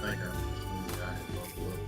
think I was I had bumped up.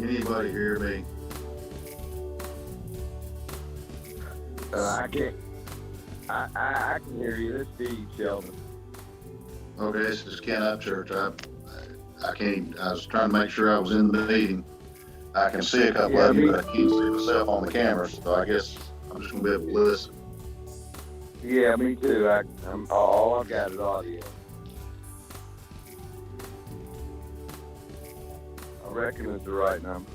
Anybody hear me? I can't. I can hear you. This is Steve Sheldon. Okay, this is Ken Upchurch. I can't. I was trying to make sure I was in the meeting. I can see a couple of you, but I can't see myself on the camera. So I guess I'm just gonna be able to listen. Yeah, me too. All I've got is audio. I reckon it's the right number.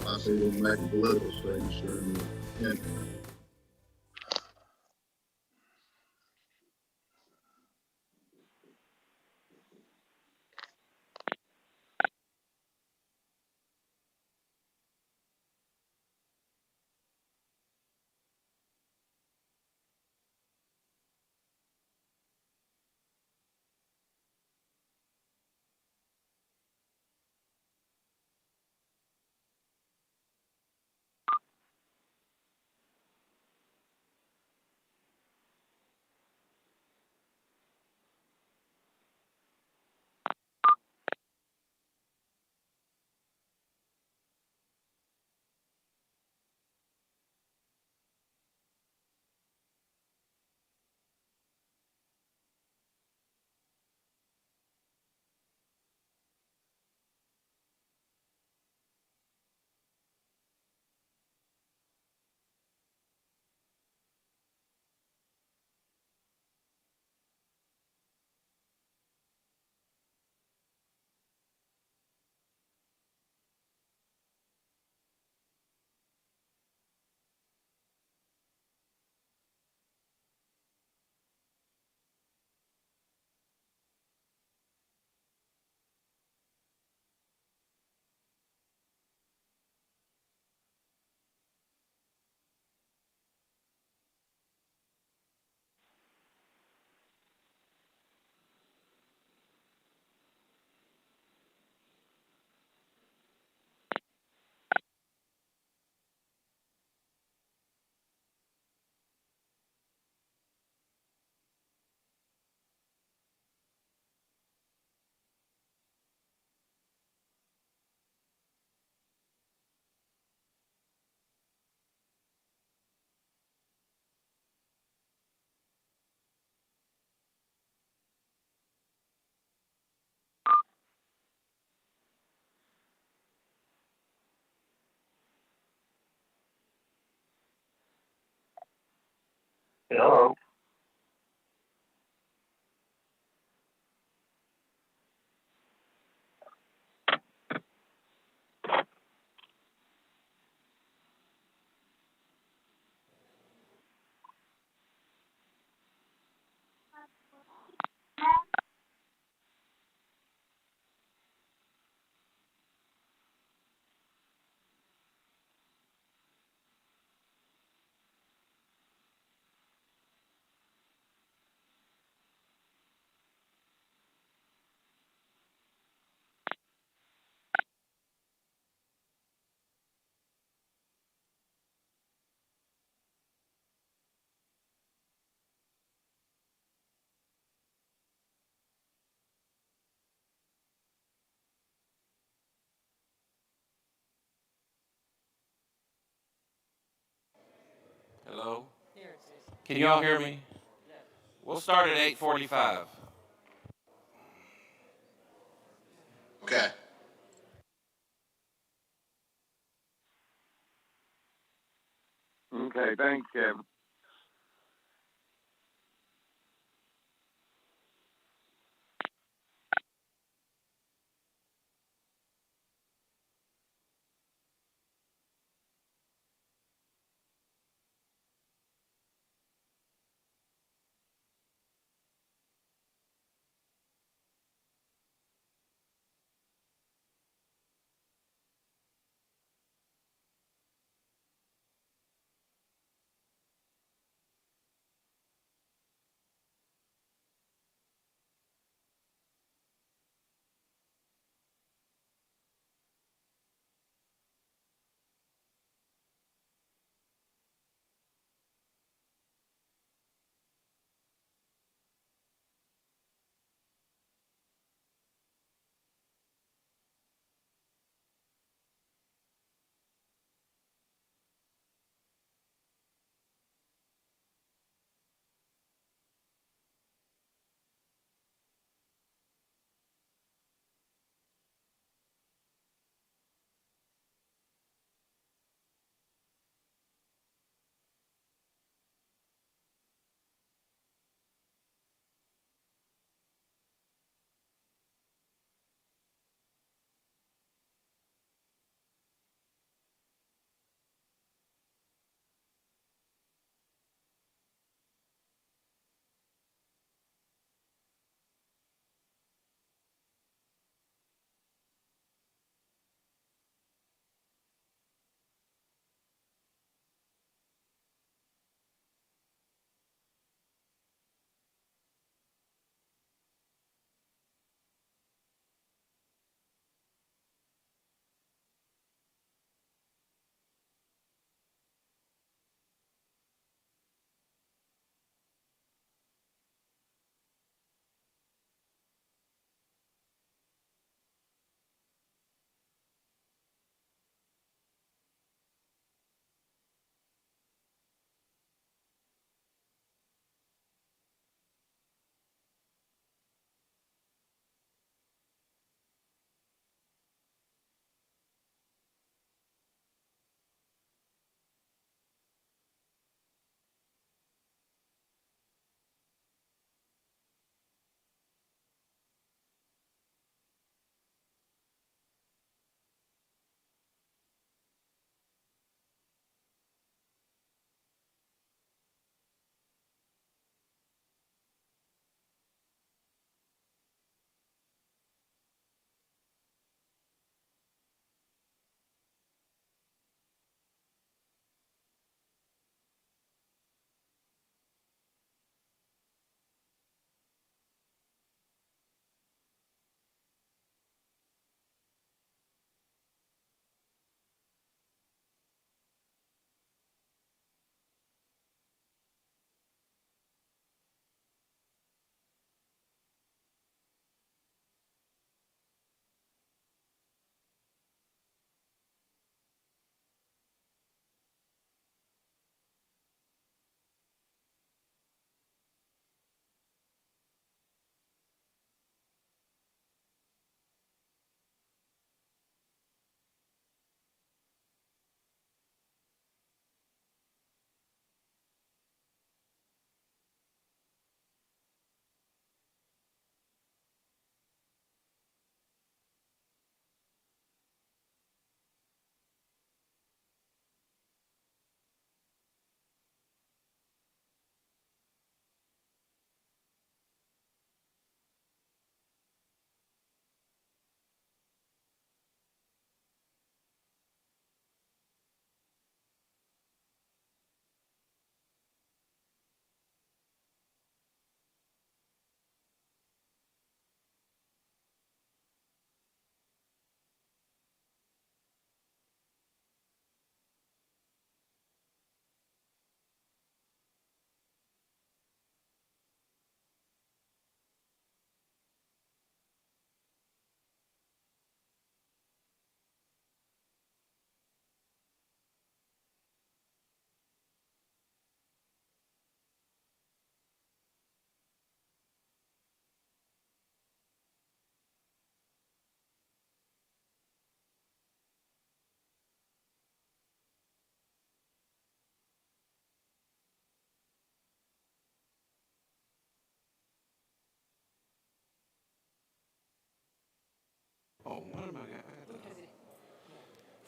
I see them making political statements during the interview. Hello. Can you all hear me? We'll start at 8:45. Okay. Okay, thanks, Kevin.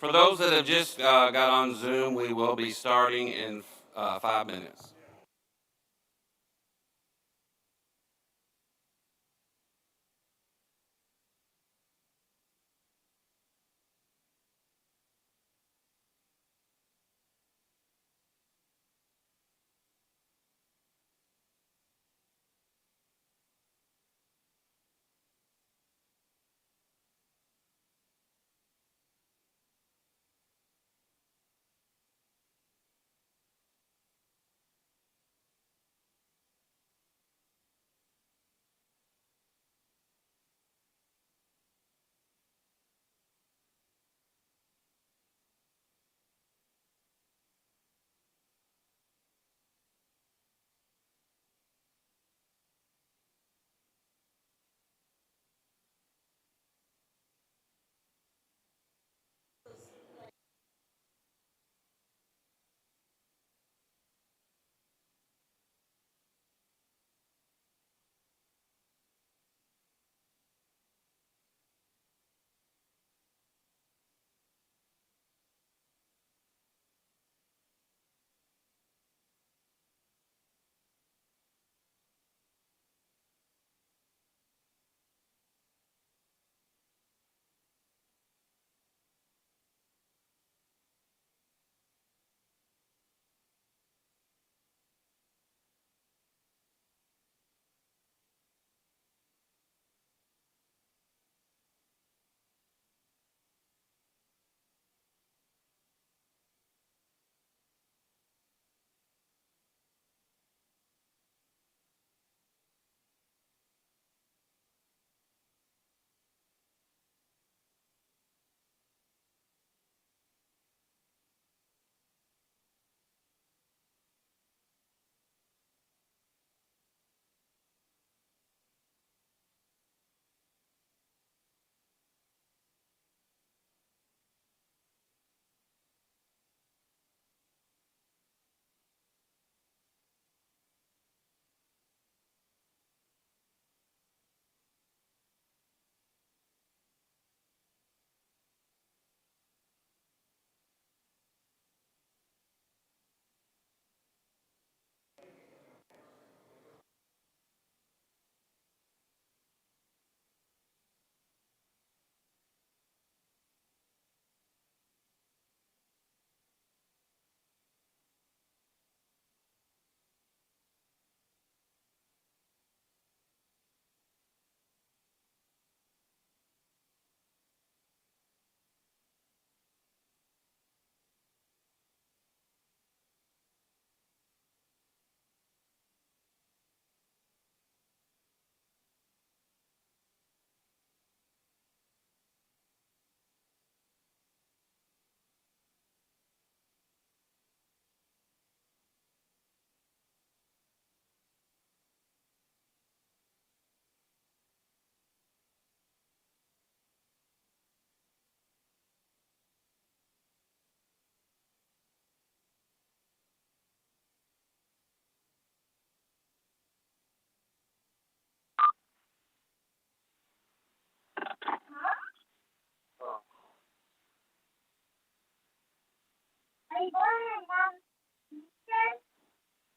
For those that have just got on Zoom, we will be starting in 5 minutes.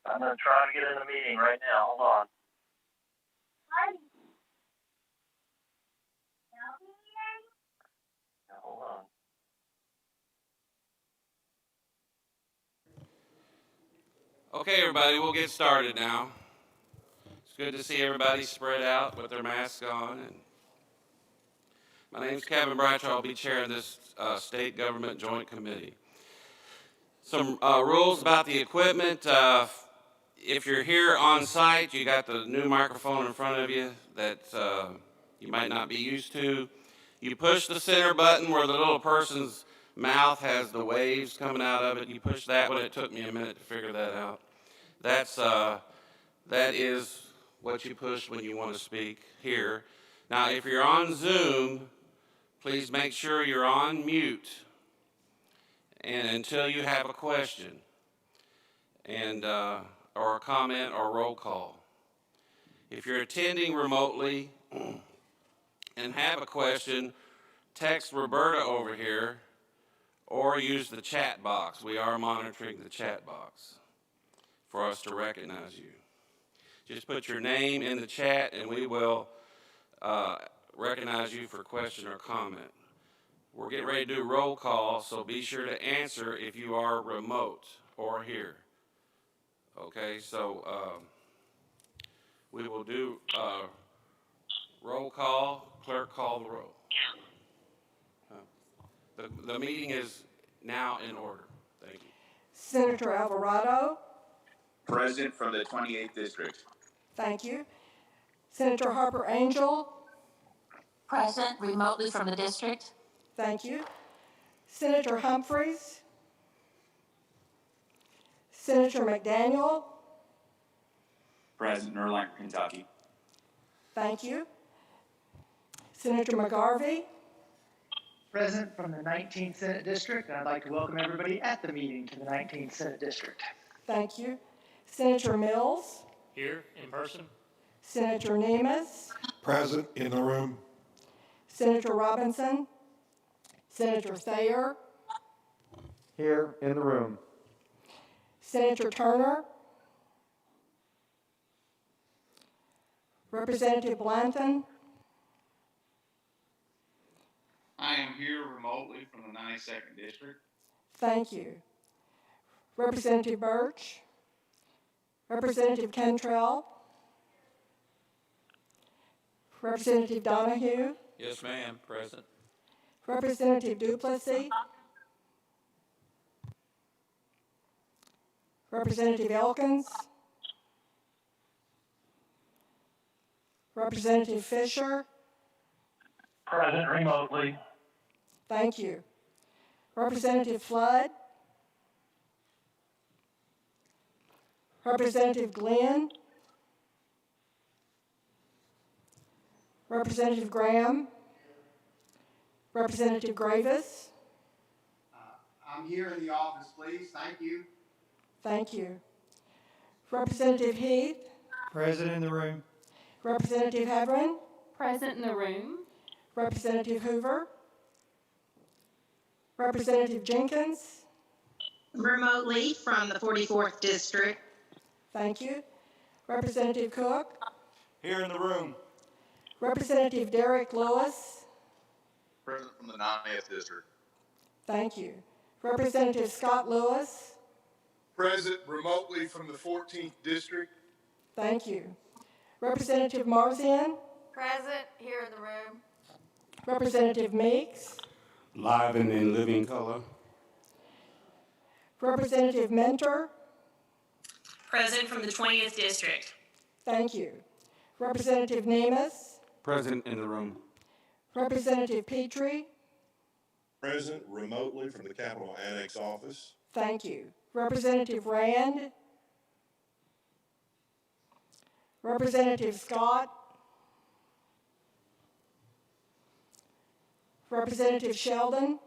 I'm gonna try to get in the meeting right now. Hold on. Hold on. Okay, everybody, we'll get started now. It's good to see everybody spread out with their masks on. And my name's Kevin Bradshaw. I'll be chairing this State Government Joint Committee. Some rules about the equipment. If you're here on site, you got the new microphone in front of you that you might not be used to. You push the center button where the little person's mouth has the waves coming out of it. You push that one. It took me a minute to figure that out. That is what you push when you want to speak here. Now, if you're on Zoom, please make sure you're on mute and until you have a question and or a comment or roll call. If you're attending remotely and have a question, text Roberta over here, or use the chat box. We are monitoring the chat box for us to recognize you. Just put your name in the chat and we will recognize you for question or comment. We're getting ready to do roll call, so be sure to answer if you are remote or here. Okay, so we will do roll call. Clerk, call the roll. The meeting is now in order. Thank you. Senator Alvarado. Present from the 28th District. Thank you. Senator Harper Angel. Present remotely from the district. Thank you. Senator Humphreys. Senator McDaniel. Present in Erlanger, Kentucky. Thank you. Senator McGarvey. Present from the 19th Senate District. I'd like to welcome everybody at the meeting to the 19th Senate District. Thank you. Senator Mills. Here in person. Senator Nemes. Present in the room. Senator Robinson. Senator Thayer. Here in the room. Senator Turner. Representative Blanton. I am here remotely from the 92nd District. Thank you. Representative Birch. Representative Cantrell. Representative Donahue. Yes, ma'am. Present. Representative Duplessis. Representative Elkins. Representative Fisher. Present remotely. Thank you. Representative Flood. Representative Glenn. Representative Graham. Representative Gravis. I'm here in the office, please. Thank you. Thank you. Representative Heath. Present in the room. Representative Hedren. Present in the room. Representative Hoover. Representative Jenkins. Remotely from the 44th District. Thank you. Representative Cook. Here in the room. Representative Derek Lewis. Present from the 90th District. Thank you. Representative Scott Lewis. Present remotely from the 14th District. Thank you. Representative Marzian. Present here in the room. Representative Meeks. Live and in living color. Representative Mentor. Present from the 20th District. Thank you. Representative Nemes. Present in the room. Representative Petrie. Present remotely from the Capitol Annex Office. Thank you. Representative Rand. Representative Scott. Representative Sheldon.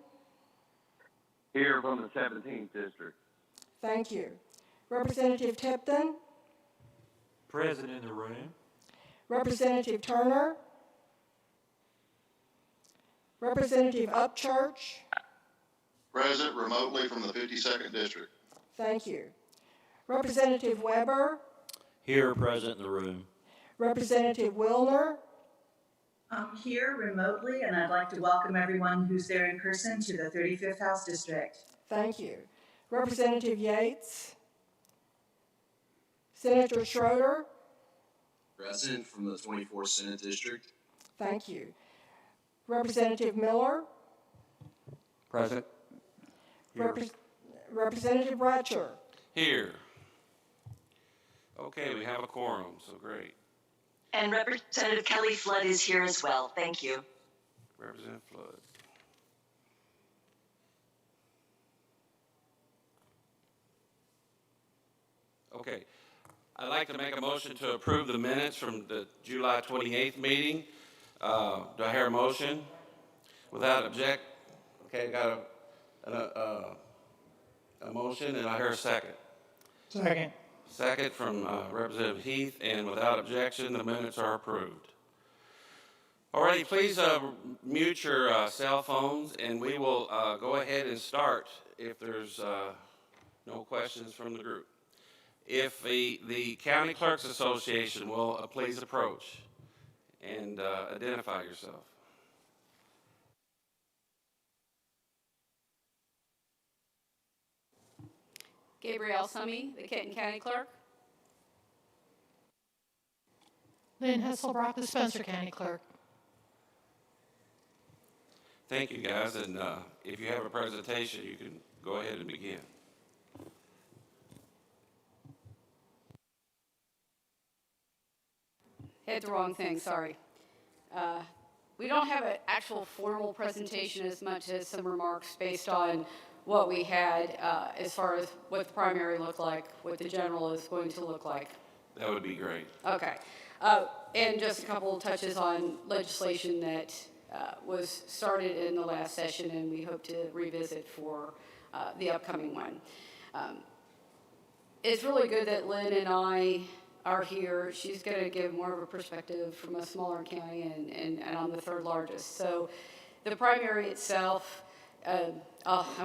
Here from the 17th District. Thank you. Representative Tipton. Present in the room. Representative Turner. Representative Upchurch. Present remotely from the 52nd District. Thank you. Representative Weber. Here present in the room. Representative Wilner. I'm here remotely, and I'd like to welcome everyone who's there in person to the 35th House District. Thank you. Representative Yates. Senator Schroeder. Present from the 24th Senate District. Thank you. Representative Miller. Present. Representative Ratcher. Here. Okay, we have a quorum, so great. And Representative Kelly Flood is here as well. Thank you. Representative Flood. Okay, I'd like to make a motion to approve the minutes from the July 28th meeting. Do I hear a motion? Without object, okay, got a motion, and I hear a second. Second. Second from Representative Heath, and without objection, the minutes are approved. Alrighty, please mute your cell phones, and we will go ahead and start if there's no questions from the group. If the County Clerks Association will please approach and identify yourself. Gabrielle Summy, the Kenton County Clerk. Lynn Hesselbrock, the Spencer County Clerk. Thank you, guys, and if you have a presentation, you can go ahead and begin. Hit the wrong thing, sorry. We don't have an actual formal presentation as much as some remarks based on what we had as far as what the primary looked like, what the general is going to look like. That would be great. Okay. And just a couple of touches on legislation that was started in the last session and we hope to revisit for the upcoming one. It's really good that Lynn and I are here. She's going to give more of a perspective from a smaller county and I'm the third largest. So the primary itself, I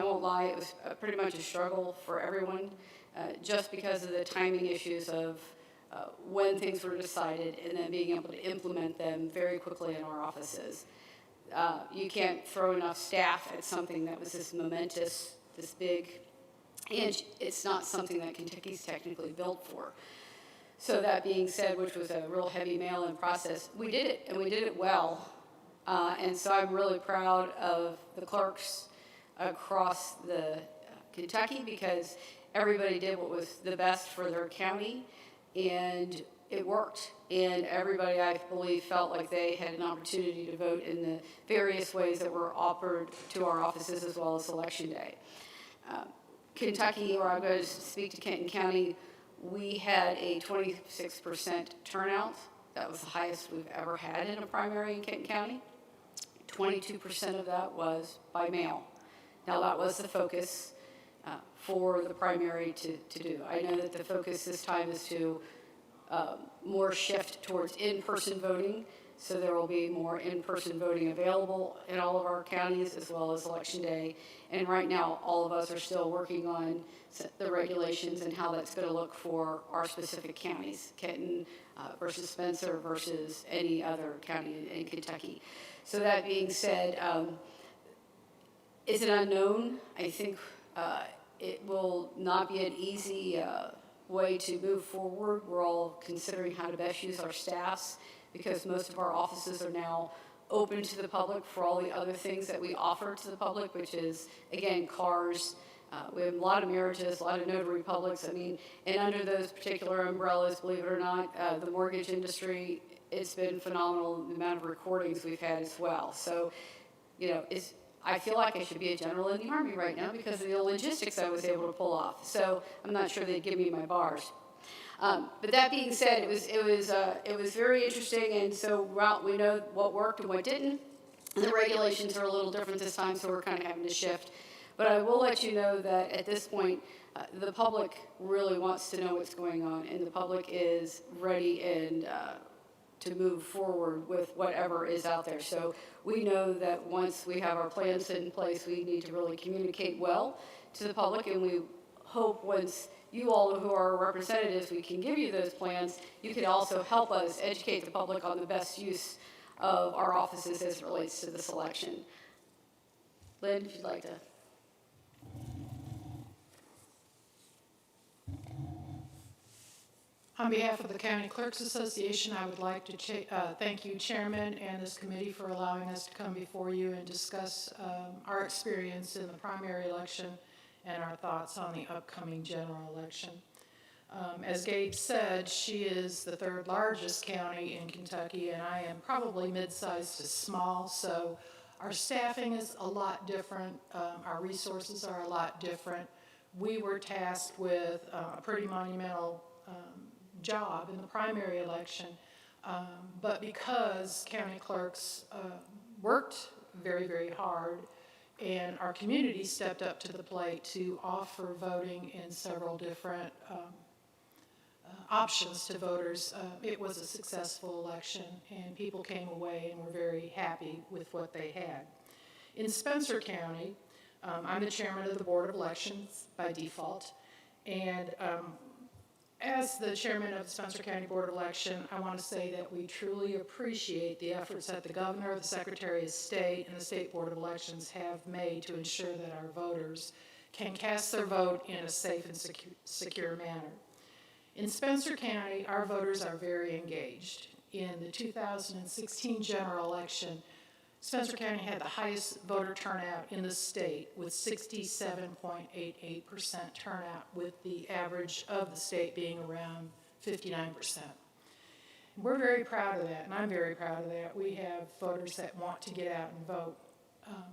won't lie, it was pretty much a struggle for everyone just because of the timing issues of when things were decided and then being able to implement them very quickly in our offices. You can't throw enough staff at something that was this momentous, this big, and it's not something that Kentucky's technically built for. So that being said, which was a real heavy mail-in process, we did it, and we did it well. And so I'm really proud of the clerks across the Kentucky because everybody did what was the best for their county, and it worked. And everybody, I believe, felt like they had an opportunity to vote in the various ways that were offered to our offices as well as Election Day. Kentucky, or I'm going to speak to Kenton County, we had a 26% turnout. That was the highest we've ever had in a primary in Kenton County. 22% of that was by mail. Now that was the focus for the primary to do. I know that the focus this time is to more shift towards in-person voting, so there will be more in-person voting available in all of our counties as well as Election Day. And right now, all of us are still working on the regulations and how that's going to look for our specific counties, Kenton versus Spencer versus any other county in Kentucky. So that being said, it's an unknown. I think it will not be an easy way to move forward. We're all considering how to best use our staffs because most of our offices are now open to the public for all the other things that we offer to the public, which is, again, cars. We have a lot of marriages, a lot of notary publics. I mean, and under those particular umbrellas, believe it or not, the mortgage industry, it's been phenomenal, the amount of recordings we've had as well. So, you know, I feel like I should be a general in the Army right now because of the logistics I was able to pull off. So I'm not sure they'd give me my bars. But that being said, it was very interesting, and so we know what worked and what didn't. And the regulations are a little different this time, so we're kind of having to shift. But I will let you know that at this point, the public really wants to know what's going on, and the public is ready and to move forward with whatever is out there. So we know that once we have our plans in place, we need to really communicate well to the public, and we hope once you all who are representatives, we can give you those plans, you can also help us educate the public on the best use of our offices as it relates to this election. Lynn, if you'd like to. On behalf of the County Clerks Association, I would like to thank you, Chairman, and this committee for allowing us to come before you and discuss our experience in the primary election and our thoughts on the upcoming general election. As Gabe said, she is the third largest county in Kentucky, and I am probably mid-sized to small, so our staffing is a lot different. Our resources are a lot different. We were tasked with a pretty monumental job in the primary election, but because county clerks worked very, very hard and our community stepped up to the plate to offer voting in several different options to voters, it was a successful election, and people came away and were very happy with what they had. In Spencer County, I'm the chairman of the Board of Elections by default, and as the chairman of the Spencer County Board of Election, I want to say that we truly appreciate the efforts that the governor, the Secretary of State, and the State Board of Elections have made to ensure that our voters can cast their vote in a safe and secure manner. In Spencer County, our voters are very engaged. In the 2016 general election, Spencer County had the highest voter turnout in the state with 67.88% turnout, with the average of the state being around 59%. We're very proud of that, and I'm very proud of that. We have voters that want to get out and vote,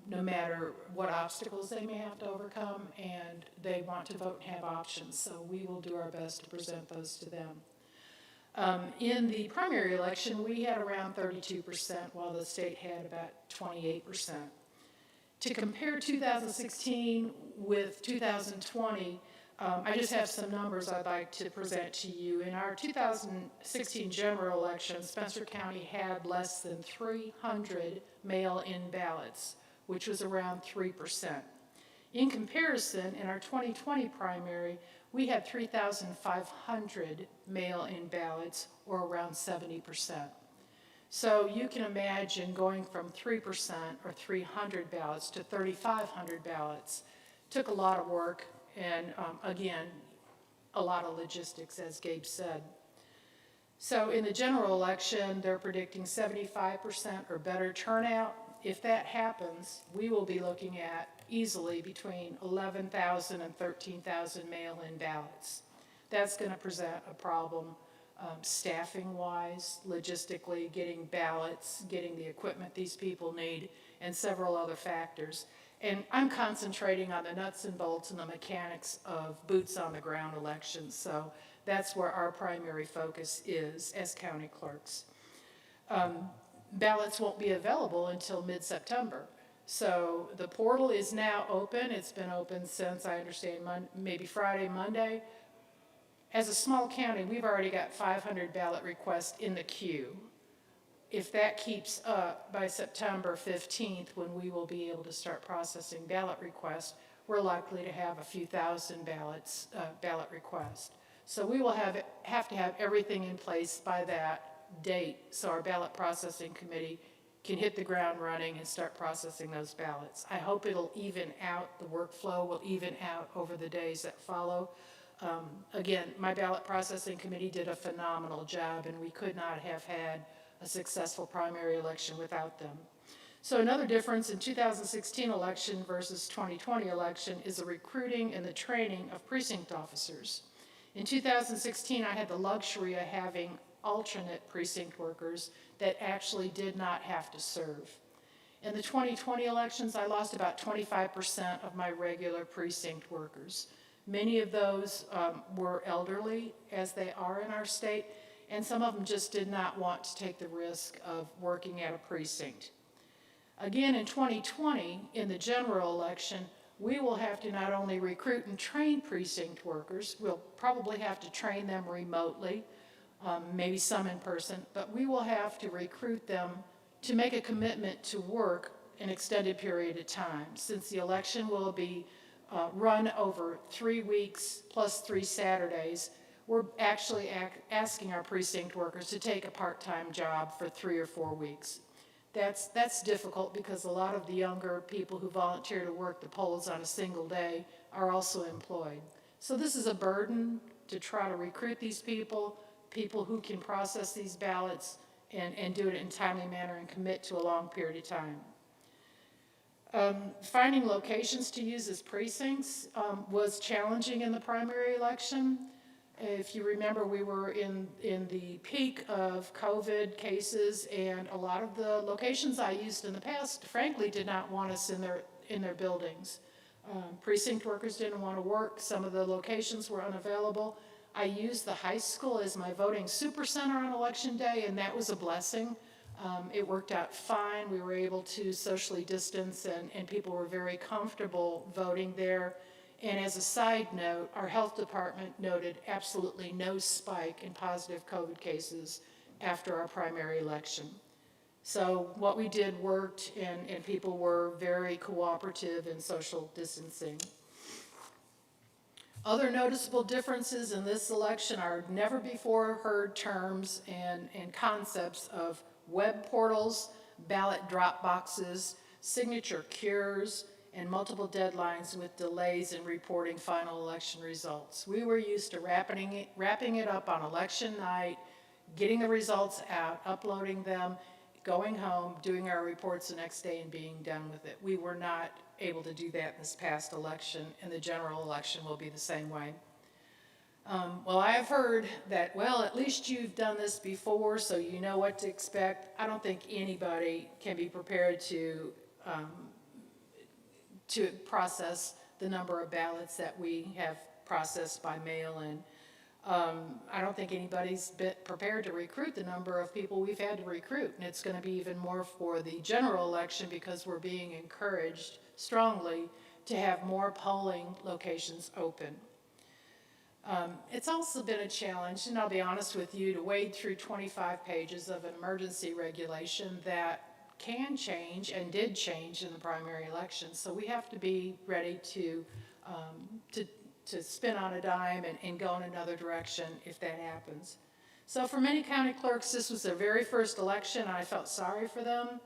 no matter what obstacles they may have to overcome, and they want to vote and have options, so we will do our best to present those to them. In the primary election, we had around 32%, while the state had about 28%. To compare 2016 with 2020, I just have some numbers I'd like to present to you. In our 2016 general election, Spencer County had less than 300 mail-in ballots, which was around 3%. In comparison, in our 2020 primary, we had 3,500 mail-in ballots, or around 70%. So you can imagine going from 3% or 300 ballots to 3,500 ballots. Took a lot of work and, again, a lot of logistics, as Gabe said. So in the general election, they're predicting 75% or better turnout. If that happens, we will be looking at easily between 11,000 and 13,000 mail-in ballots. That's going to present a problem staffing-wise, logistically, getting ballots, getting the equipment these people need, and several other factors. And I'm concentrating on the nuts and bolts and the mechanics of boots-on-the-ground elections, so that's where our primary focus is as county clerks. Ballots won't be available until mid-September. So the portal is now open. It's been open since, I understand, maybe Friday, Monday. As a small county, we've already got 500 ballot requests in the queue. If that keeps up by September 15th, when we will be able to start processing ballot requests, we're likely to have a few thousand ballot requests. So we will have to have everything in place by that date, so our ballot processing committee can hit the ground running and start processing those ballots. I hope it'll even out, the workflow will even out over the days that follow. Again, my ballot processing committee did a phenomenal job, and we could not have had a successful primary election without them. So another difference in 2016 election versus 2020 election is the recruiting and the training of precinct officers. In 2016, I had the luxury of having alternate precinct workers that actually did not have to serve. In the 2020 elections, I lost about 25% of my regular precinct workers. Many of those were elderly, as they are in our state, and some of them just did not want to take the risk of working at a precinct. Again, in 2020, in the general election, we will have to not only recruit and train precinct workers, we'll probably have to train them remotely, maybe some in person, but we will have to recruit them to make a commitment to work an extended period of time. Since the election will be run over 3 weeks plus 3 Saturdays, we're actually asking our precinct workers to take a part-time job for 3 or 4 weeks. That's difficult because a lot of the younger people who volunteer to work the polls on a single day are also employed. So this is a burden to try to recruit these people who can process these ballots and do it in a timely manner and commit to a long period of time. Finding locations to use as precincts was challenging in the primary election. If you remember, we were in the peak of COVID cases, and a lot of the locations I used in the past, frankly, did not want us in their buildings. Precinct workers didn't want to work. Some of the locations were unavailable. I used the high school as my voting super center on election day, and that was a blessing. It worked out fine. We were able to socially distance, and people were very comfortable voting there. And as a side note, our health department noted absolutely no spike in positive COVID cases after our primary election. So what we did worked, and people were very cooperative in social distancing. Other noticeable differences in this election are never before heard terms and concepts of web portals, ballot drop boxes, signature cures, and multiple deadlines with delays in reporting final election results. We were used to wrapping it up on election night, getting the results out, uploading them, going home, doing our reports the next day, and being done with it. We were not able to do that in this past election, and the general election will be the same way. Well, I have heard that, well, at least you've done this before, so you know what to expect. I don't think anybody can be prepared to process the number of ballots that we have processed by mail-in. I don't think anybody's been prepared to recruit the number of people we've had to recruit, and it's going to be even more for the general election because we're being encouraged strongly to have more polling locations open. It's also been a challenge, and I'll be honest with you, to wade through 25 pages of an emergency regulation that can change and did change in the primary election. So we have to be ready to spin on a dime and go in another direction if that happens. So for many county clerks, this was their very first election, and I felt sorry for them.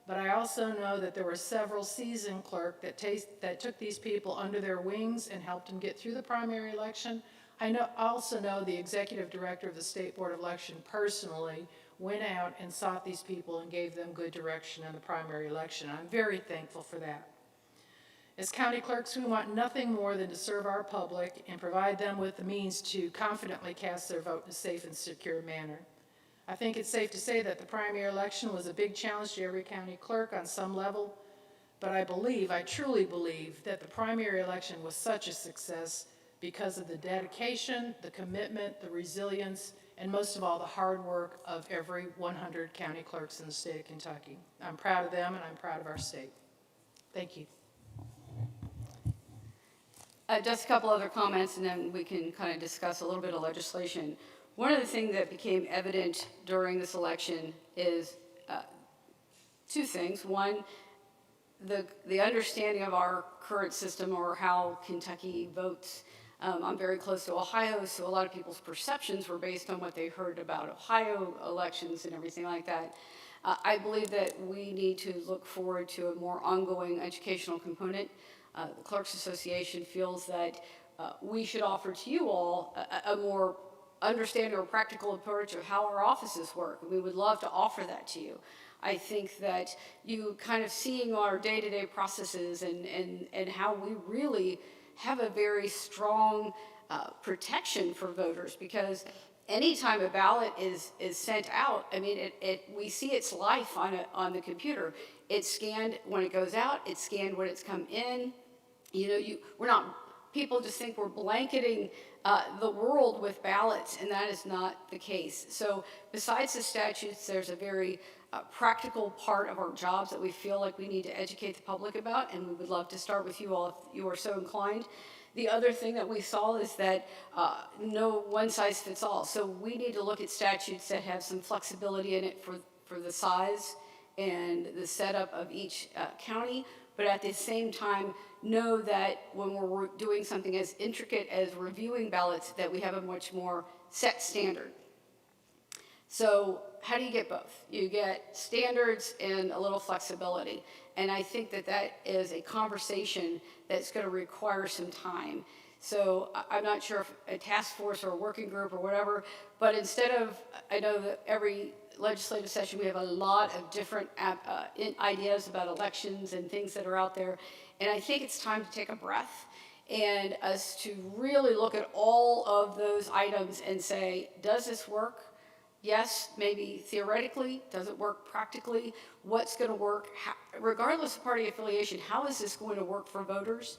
But I also know that there were several seasoned clerks that took these people under their wings and helped them get through the primary election. I also know the executive director of the State Board of Election personally went out and sought these people and gave them good direction in the primary election. I'm very thankful for that. As county clerks, we want nothing more than to serve our public and provide them with the means to confidently cast their vote in a safe and secure manner. I think it's safe to say that the primary election was a big challenge to every county clerk on some level, but I truly believe that the primary election was such a success because of the dedication, the commitment, the resilience, and most of all, the hard work of every 100 county clerks in the state of Kentucky. I'm proud of them, and I'm proud of our state. Thank you. Just a couple other comments, and then we can kind of discuss a little bit of legislation. One of the things that became evident during this election is two things. One, the understanding of our current system or how Kentucky votes. I'm very close to Ohio, so a lot of people's perceptions were based on what they heard about Ohio elections and everything like that. I believe that we need to look forward to a more ongoing educational component. The Clerks Association feels that we should offer to you all a more understanding or practical approach of how our offices work. We would love to offer that to you. I think that you kind of seeing our day-to-day processes and how we really have a very strong protection for voters, because anytime a ballot is sent out, I mean, we see its life on the computer. It's scanned when it goes out. It's scanned when it's come in. You know, people just think we're blanketing the world with ballots, and that is not the case. So besides the statutes, there's a very practical part of our jobs that we feel like we need to educate the public about, and we would love to start with you all if you are so inclined. The other thing that we saw is that no one size fits all. So we need to look at statutes that have some flexibility in it for the size and the setup of each county, but at the same time know that when we're doing something as intricate as reviewing ballots, that we have a much more set standard. So how do you get both? You get standards and a little flexibility. And I think that that is a conversation that's going to require some time. So I'm not sure if a task force or a working group or whatever, but instead of, I know that every legislative session we have a lot of different ideas about elections and things that are out there. And I think it's time to take a breath and us to really look at all of those items and say, does this work? Yes, maybe theoretically. Does it work practically? What's going to work? Regardless of party affiliation, how is this going to work for voters?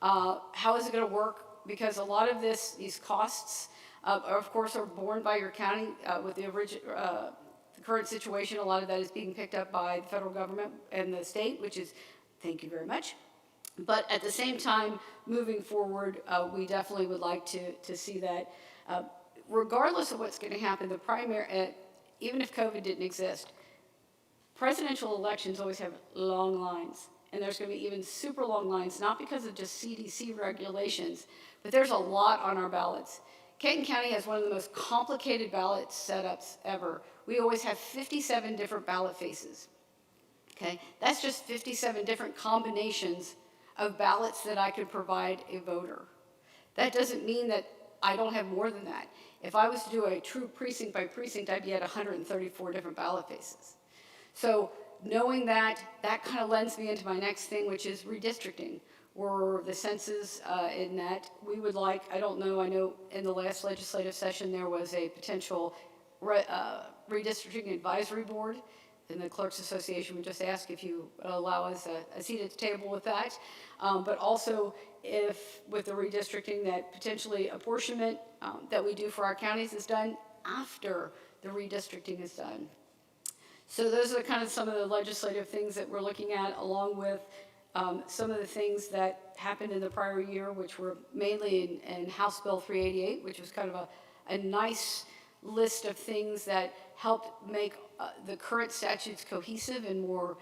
How is it going to work? Because a lot of these costs, of course, are borne by your county with the current situation. A lot of that is being picked up by the federal government and the state, which is, thank you very much. But at the same time, moving forward, we definitely would like to see that. Regardless of what's going to happen, the primary, even if COVID didn't exist, presidential elections always have long lines. And there's going to be even super long lines, not because of just CDC regulations, but there's a lot on our ballots. Kenton County has one of the most complicated ballot setups ever. We always have 57 different ballot faces. Okay, that's just 57 different combinations of ballots that I could provide a voter. That doesn't mean that I don't have more than that. If I was to do a true precinct by precinct, I'd be at 134 different ballot faces. So knowing that, that kind of lends me into my next thing, which is redistricting, or the census in that we would like, I know in the last legislative session there was a potential redistricting advisory board, and the Clerks Association would just ask if you allow us a seat at the table with that. But also if with the redistricting that potentially apportionment that we do for our counties is done after the redistricting is done. So those are kind of some of the legislative things that we're looking at, along with some of the things that happened in the prior year, which were mainly in House Bill 388, which was kind of a nice list of things that helped make the current statutes cohesive and more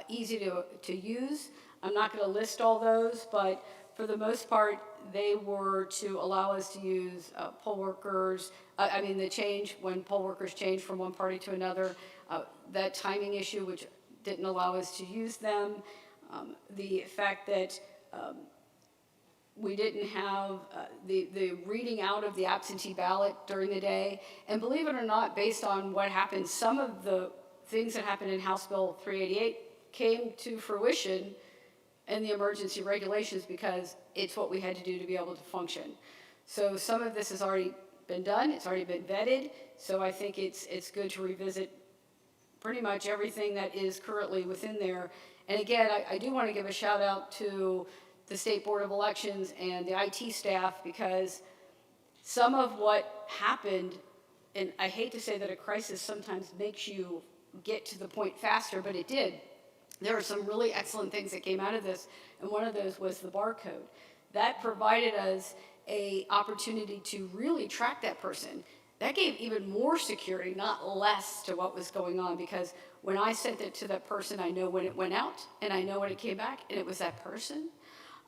easy to use. I'm not going to list all those, but for the most part, they were to allow us to use poll workers, the change when poll workers change from one party to another, that timing issue, which didn't allow us to use them, the fact that we didn't have the reading out of the absentee ballot during the day. And believe it or not, based on what happened, some of the things that happened in House Bill 388 came to fruition in the emergency regulations because it's what we had to do to be able to function. So some of this has already been done, it's already been vetted, so I think it's good to revisit pretty much everything that is currently within there. And again, I do want to give a shout out to the State Board of Elections and the IT staff, because some of what happened, and I hate to say that a crisis sometimes makes you get to the point faster, but it did. There are some really excellent things that came out of this, and one of those was the barcode. That provided us an opportunity to really track that person. That gave even more security, not less, to what was going on, because when I sent it to that person, I know when it went out, and I know when it came back, and it was that person.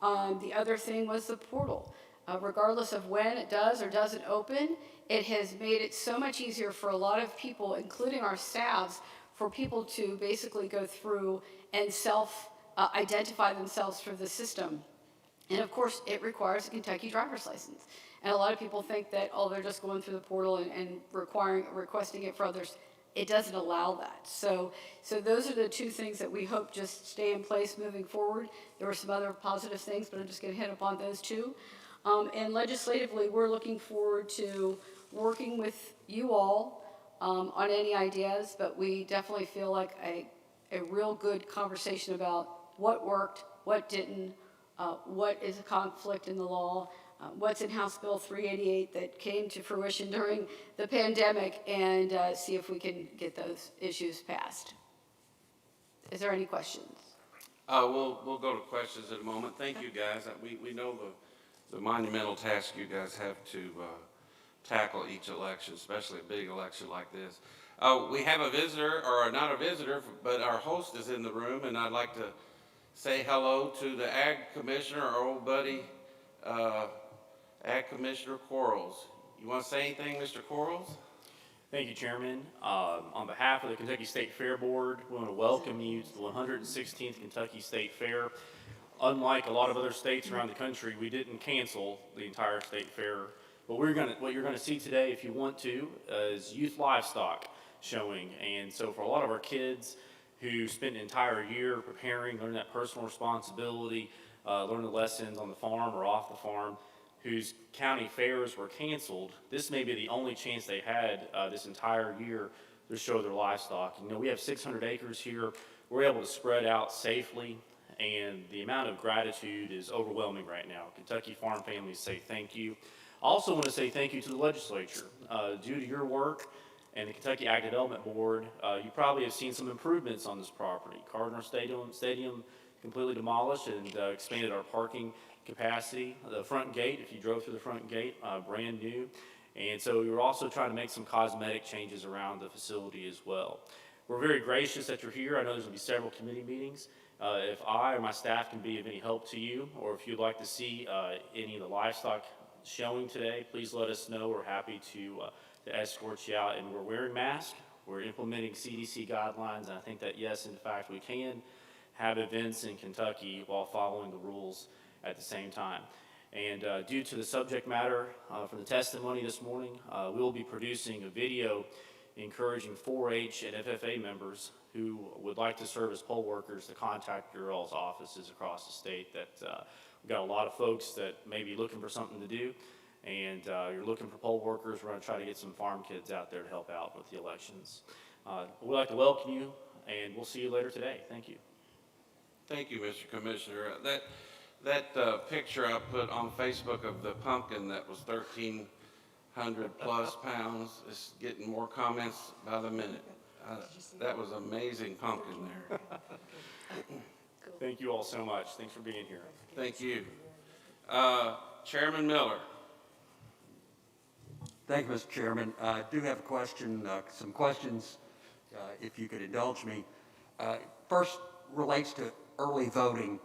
The other thing was the portal. Regardless of when it does or doesn't open, it has made it so much easier for a lot of people, including our staffs, for people to basically go through and self-identify themselves through the system. And of course, it requires a Kentucky driver's license. And a lot of people think that, oh, they're just going through the portal and requesting it for others. It doesn't allow that. So those are the two things that we hope just stay in place moving forward. There were some other positive things, but I'm just going to hit upon those two. And legislatively, we're looking forward to working with you all on any ideas, but we definitely feel like a real good conversation about what worked, what didn't, what is a conflict in the law, what's in House Bill 388 that came to fruition during the pandemic, and see if we can get those issues passed. Is there any questions? We'll go to questions in a moment. Thank you, guys. We know the monumental task you guys have to tackle each election, especially a big election like this. We have a visitor, or not a visitor, but our host is in the room, and I'd like to say hello to the Ag Commissioner, our old buddy, Ag Commissioner Quarles. You want to say anything, Mr. Quarles? Thank you, Chairman. On behalf of the Kentucky State Fair Board, we want to welcome you to the 116th Kentucky State Fair. Unlike a lot of other states around the country, we didn't cancel the entire state fair. But what you're going to see today, if you want to, is youth livestock showing. And so for a lot of our kids who spent an entire year preparing, learning that personal responsibility, learn the lessons on the farm or off the farm, whose county fairs were canceled, this may be the only chance they had this entire year to show their livestock. You know, we have 600 acres here. We're able to spread out safely, and the amount of gratitude is overwhelming right now. Kentucky farm families say thank you. I also want to say thank you to the legislature. Due to your work and the Kentucky Ag Development Board, you probably have seen some improvements on this property. Cardinal Stadium completely demolished and expanded our parking capacity. The front gate, if you drove through the front gate, brand new. And so we were also trying to make some cosmetic changes around the facility as well. We're very gracious that you're here. I know there's going to be several committee meetings. If I or my staff can be of any help to you, or if you'd like to see any of the livestock showing today, please let us know. We're happy to escort you out. And we're wearing masks. We're implementing CDC guidelines, and I think that, yes, in fact, we can have events in Kentucky while following the rules at the same time. And due to the subject matter from the testimony this morning, we'll be producing a video encouraging 4-H and FFA members who would like to serve as poll workers to contact your all's offices across the state. That we've got a lot of folks that may be looking for something to do, and you're looking for poll workers. We're going to try to get some farm kids out there to help out with the elections. We'd like to welcome you, and we'll see you later today. Thank you. Thank you, Mr. Commissioner. That picture I put on Facebook of the pumpkin that was 1,300 plus pounds is getting more comments by the minute. That was amazing pumpkin there. Thank you all so much. Thanks for being here. Thank you. Chairman Miller. Thank you, Mr. Chairman. I do have a question, some questions, if you could indulge me. First relates to early voting.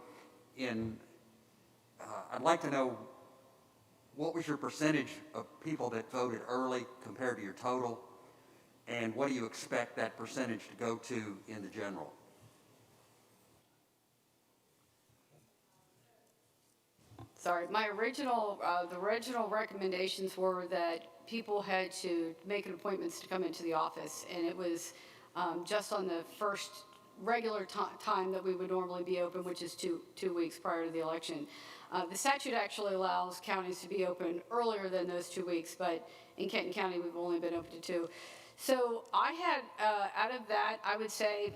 I'd like to know, what was your percentage of people that voted early compared to your total? And what do you expect that percentage to go to in the general? Sorry, my original, the original recommendations were that people had to make an appointment to come into the office, and it was just on the first regular time that we would normally be open, which is two weeks prior to the election. The statute actually allows counties to be open earlier than those 2 weeks, but in Kenton County, we've only been open to 2. So I had, out of that, I would say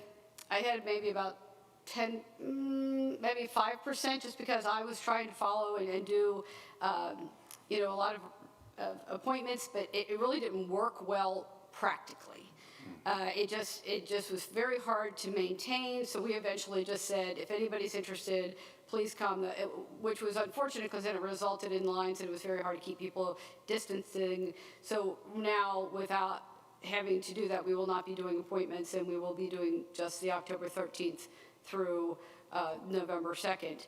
I had maybe about 10, maybe 5%, just because I was trying to follow and do, you know, a lot of appointments, but it really didn't work well practically. It just was very hard to maintain, so we eventually just said, if anybody's interested, please come, which was unfortunate because then it resulted in lines and it was very hard to keep people distancing. So now, without having to do that, we will not be doing appointments, and we will be doing just the October 13th through November 2nd.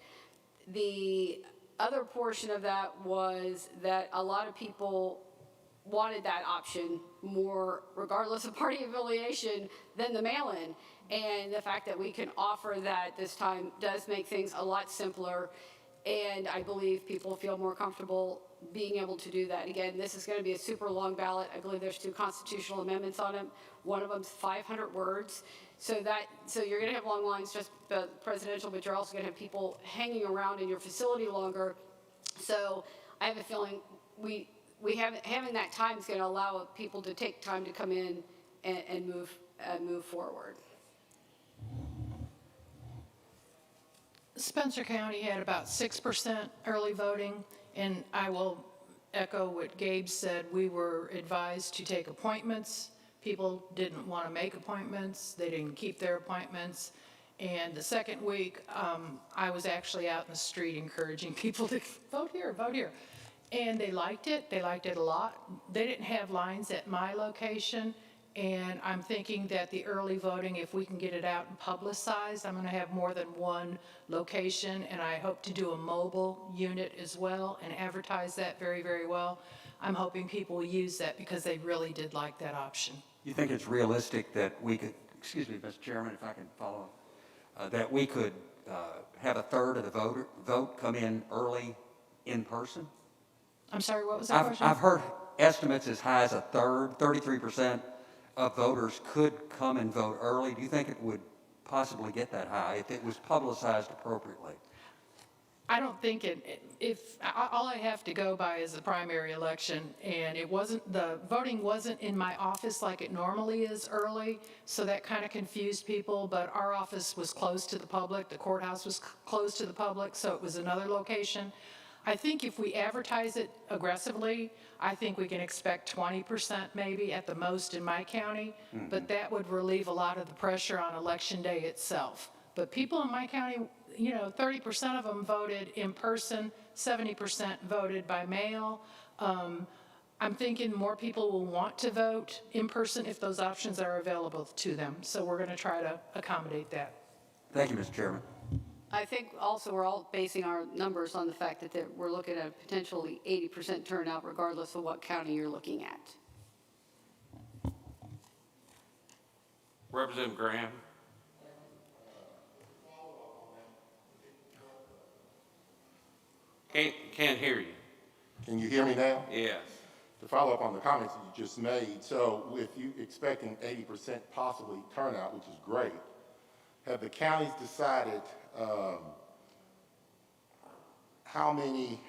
The other portion of that was that a lot of people wanted that option more, regardless of party affiliation, than the mail-in. And the fact that we can offer that this time does make things a lot simpler, and I believe people feel more comfortable being able to do that. Again, this is going to be a super long ballot. I believe there's 2 constitutional amendments on it. One of them's 500 words. So you're going to have long lines, just presidential, but you're also going to have people hanging around in your facility longer. So I have a feeling having that time is going to allow people to take time to come in and move forward. Spencer County had about 6% early voting, and I will echo what Gabe said. We were advised to take appointments. People didn't want to make appointments. They didn't keep their appointments. And the second week, I was actually out in the street encouraging people to vote here, vote here. And they liked it. They liked it a lot. They didn't have lines at my location. And I'm thinking that the early voting, if we can get it out and publicized, I'm going to have more than one location, and I hope to do a mobile unit as well and advertise that very, very well. I'm hoping people will use that because they really did like that option. You think it's realistic that we could, excuse me, Mr. Chairman, if I can follow, that we could have a third of the vote come in early in person? I'm sorry, what was that question? I've heard estimates as high as a third, 33% of voters could come and vote early. Do you think it would possibly get that high if it was publicized appropriately? I don't think all I have to go by is the primary election, and the voting wasn't in my office like it normally is early, so that kind of confused people, but our office was closed to the public, the courthouse was closed to the public, so it was another location. I think if we advertise it aggressively, I think we can expect 20% maybe at the most in my county, but that would relieve a lot of the pressure on election day itself. But people in my county, 30% of them voted in person, 70% voted by mail. I'm thinking more people will want to vote in person if those options are available to them. So we're going to try to accommodate that. Thank you, Mr. Chairman. I think also we're all basing our numbers on the fact that we're looking at a potentially 80% turnout regardless of what county you're looking at. Representative Graham. Can't hear you. Can you hear me now? Yes. To follow up on the comments that you just made, so with you expecting 80% possibly turnout, which is great, have the counties decided how many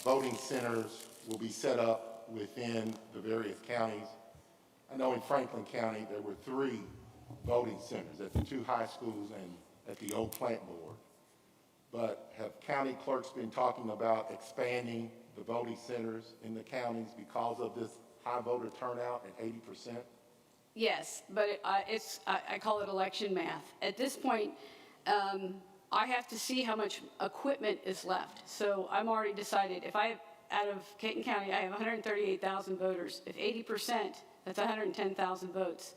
voting centers will be set up within the various counties? I know in Franklin County there were 3 voting centers at the 2 high schools and at the old plant board. But have county clerks been talking about expanding the voting centers in the counties because of this high voter turnout at 80%? Yes, but I call it election math. At this point, I have to see how much equipment is left. So I'm already decided, if out of Kenton County, I have 138,000 voters. If 80%, that's 110,000 votes.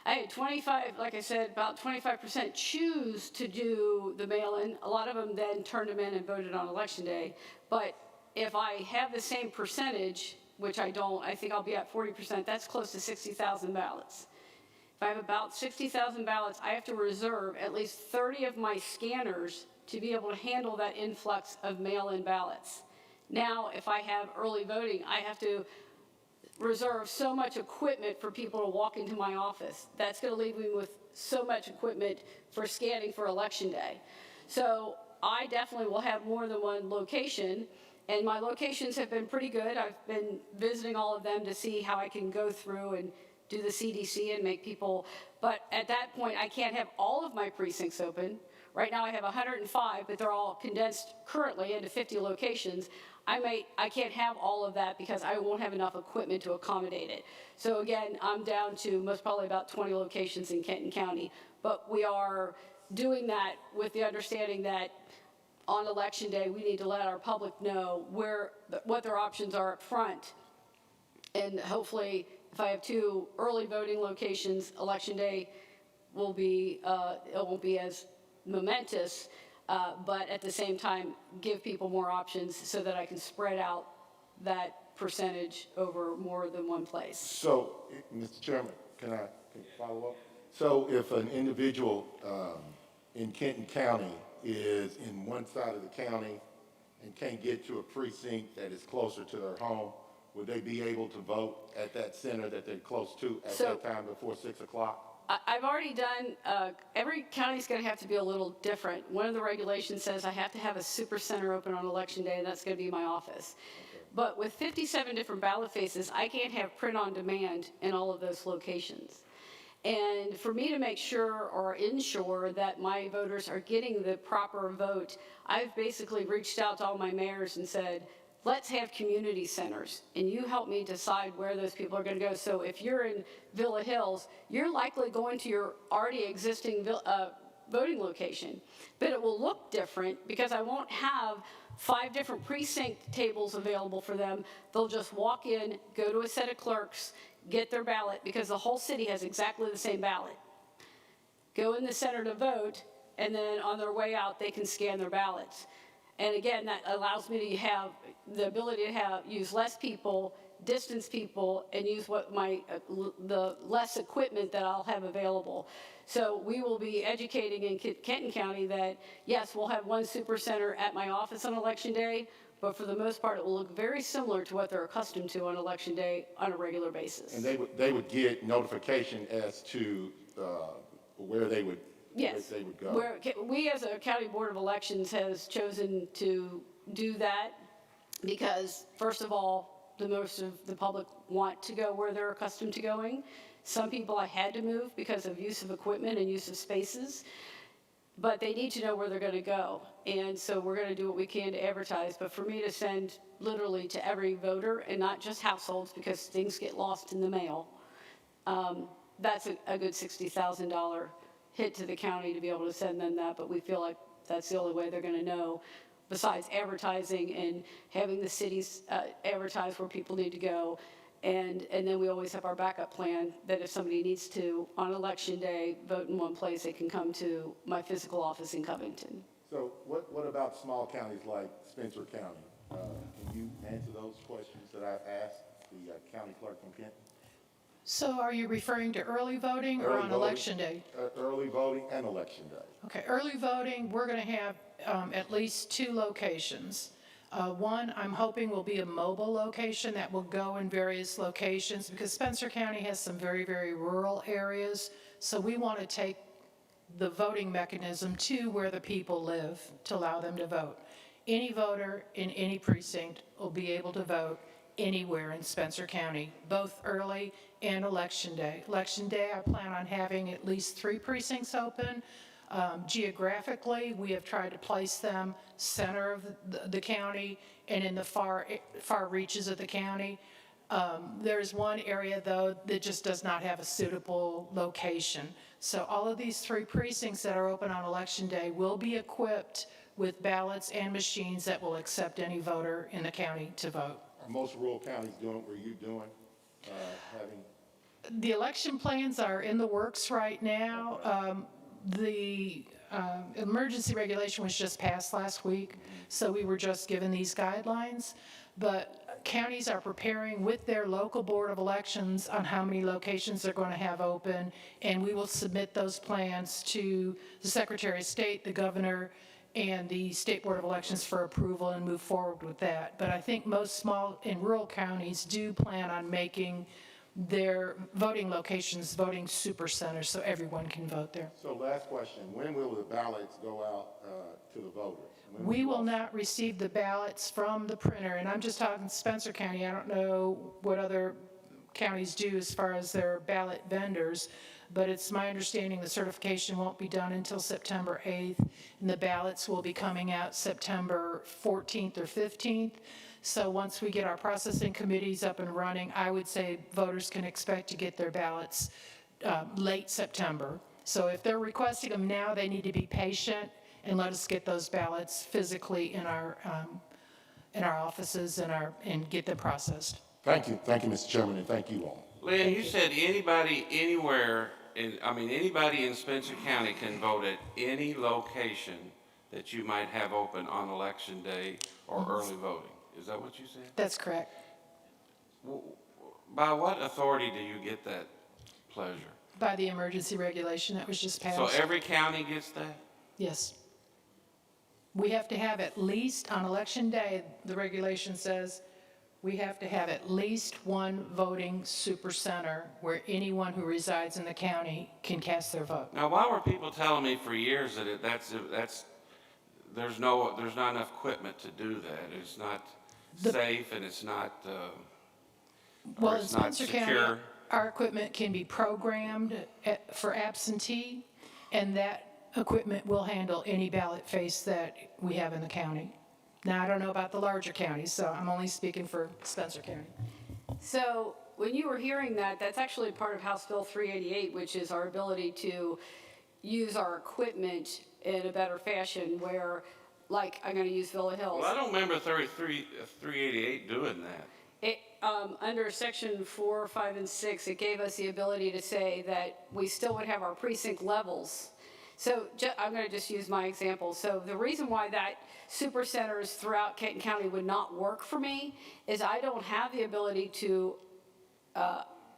I had 25, like I said, about 25% choose to do the mail-in. A lot of them then turned them in and voted on election day. But if I have the same percentage, which I don't, I think I'll be at 40%, that's close to 60,000 ballots. If I have about 60,000 ballots, I have to reserve at least 30 of my scanners to be able to handle that influx of mail-in ballots. Now, if I have early voting, I have to reserve so much equipment for people to walk into my office. That's going to leave me with so much equipment for scanning for election day. So I definitely will have more than one location, and my locations have been pretty good. I've been visiting all of them to see how I can go through and do the CDC and make people, but at that point I can't have all of my precincts open. Right now I have 105, but they're all condensed currently into 50 locations. I can't have all of that because I won't have enough equipment to accommodate it. So again, I'm down to most probably about 20 locations in Kenton County, but we are doing that with the understanding that on election day, we need to let our public know what their options are up front. And hopefully, if I have 2 early voting locations, election day will be, it won't be as momentous, but at the same time, give people more options so that I can spread out that percentage over more than one place. So, Mr. Chairman, can I follow up? So if an individual in Kenton County is in one side of the county and can't get to a precinct that is closer to their home, would they be able to vote at that center that they're close to at that time before 6 o'clock? I've already done, every county's going to have to be a little different. One of the regulations says I have to have a super center open on election day, and that's going to be my office. Okay. But with 57 different ballot faces, I can't have print on demand in all of those locations. And for me to make sure or ensure that my voters are getting the proper vote, I've basically reached out to all my mayors and said, let's have community centers, and you help me decide where those people are going to go. So if you're in Villa Hills, you're likely going to your already existing voting location, but it will look different because I won't have 5 different precinct tables available for them. They'll just walk in, go to a set of clerks, get their ballot, because the whole city has exactly the same ballot. Go in the center to vote, and then on their way out, they can scan their ballots. And again, that allows me to have the ability to use less people, distance people, and use the less equipment that I'll have available. So we will be educating in Kenton County that, yes, we'll have one super center at my office on election day, but for the most part, it will look very similar to what they're accustomed to on election day on a regular basis. And they would get notification as to where they would. Yes, they would go. We as a County Board of Elections has chosen to do that because, first of all, most of the public want to go where they're accustomed to going. Some people I had to move because of use of equipment and use of spaces, but they need to know where they're going to go. And so we're going to do what we can to advertise, but for me to send literally to every voter and not just households because things get lost in the mail, that's a good $60,000 hit to the county to be able to send them that, but we feel like That's the only way they're gonna know, besides advertising and having the cities advertise where people need to go. And then we always have our backup plan that if somebody needs to, on election day, vote in one place, they can come to my physical office in Covington. So what about small counties like Spencer County? Can you answer those questions that I've asked the county clerk from Kent? So are you referring to early voting or on election day? Early voting and election day. Okay, early voting, we're going to have at least 2 locations. One, I'm hoping will be a mobile location that will go in various locations because Spencer County has some very, very rural areas. So we want to take the voting mechanism to where the people live to allow them to vote. Any voter in any precinct will be able to vote anywhere in Spencer County, both early and election day. Election day, I plan on having at least 3 precincts open. Geographically, we have tried to place them center of the county and in the far reaches of the county. There's one area, though, that just does not have a suitable location. So all of these 3 precincts that are open on election day will be equipped with ballots and machines that will accept any voter in the county to vote. Are most rural counties doing what you're doing, having? The election plans are in the works right now. The emergency regulation was just passed last week, so we were just given these guidelines. But counties are preparing with their local board of elections on how many locations they're going to have open, and we will submit those plans to the Secretary of State, the governor, and the State Board of Elections for approval and move forward with that. But I think most small and rural counties do plan on making their voting locations voting super centers so everyone can vote there. So last question, when will the ballots go out to the voters? We will not receive the ballots from the printer, and I'm just talking Spencer County. I don't know what other counties do as far as their ballot vendors, but it's my understanding the certification won't be done until September 8th, and the ballots will be coming out September 14th or 15th. So once we get our processing committees up and running, I would say voters can expect to get their ballots late September. So if they're requesting them now, they need to be patient and let us get those ballots physically in our offices and get them processed. Thank you, Mr. Chairman, and thank you all. Lynn, you said anybody, anywhere, anybody in Spencer County can vote at any location that you might have open on election day or early voting. Is that what you said? That's correct. By what authority do you get that pleasure? By the emergency regulation that was just passed. So every county gets that? Yes. We have to have at least, on election day, the regulation says, we have to have at least 1 voting super center where anyone who resides in the county can cast their vote. Now, why were people telling me for years that there's not enough equipment to do that? It's not safe and it's not Well, or in it's not Spencer secure. County, our equipment can be programmed for absentee, and that equipment will handle any ballot face that we have in the county. Now, I don't know about the larger counties, so I'm only speaking for Spencer County. So when you were hearing that, that's actually part of House Bill 388, which is our ability to use our equipment in a better fashion where, like, I'm going to use Villa Hills. Well, I don't remember 388 doing that. Under section 4, 5, and 6, it gave us the ability to say that we still would have our precinct levels. So I'm going to just use my example. So the reason why that super centers throughout Kenton County would not work for me is I don't have the ability to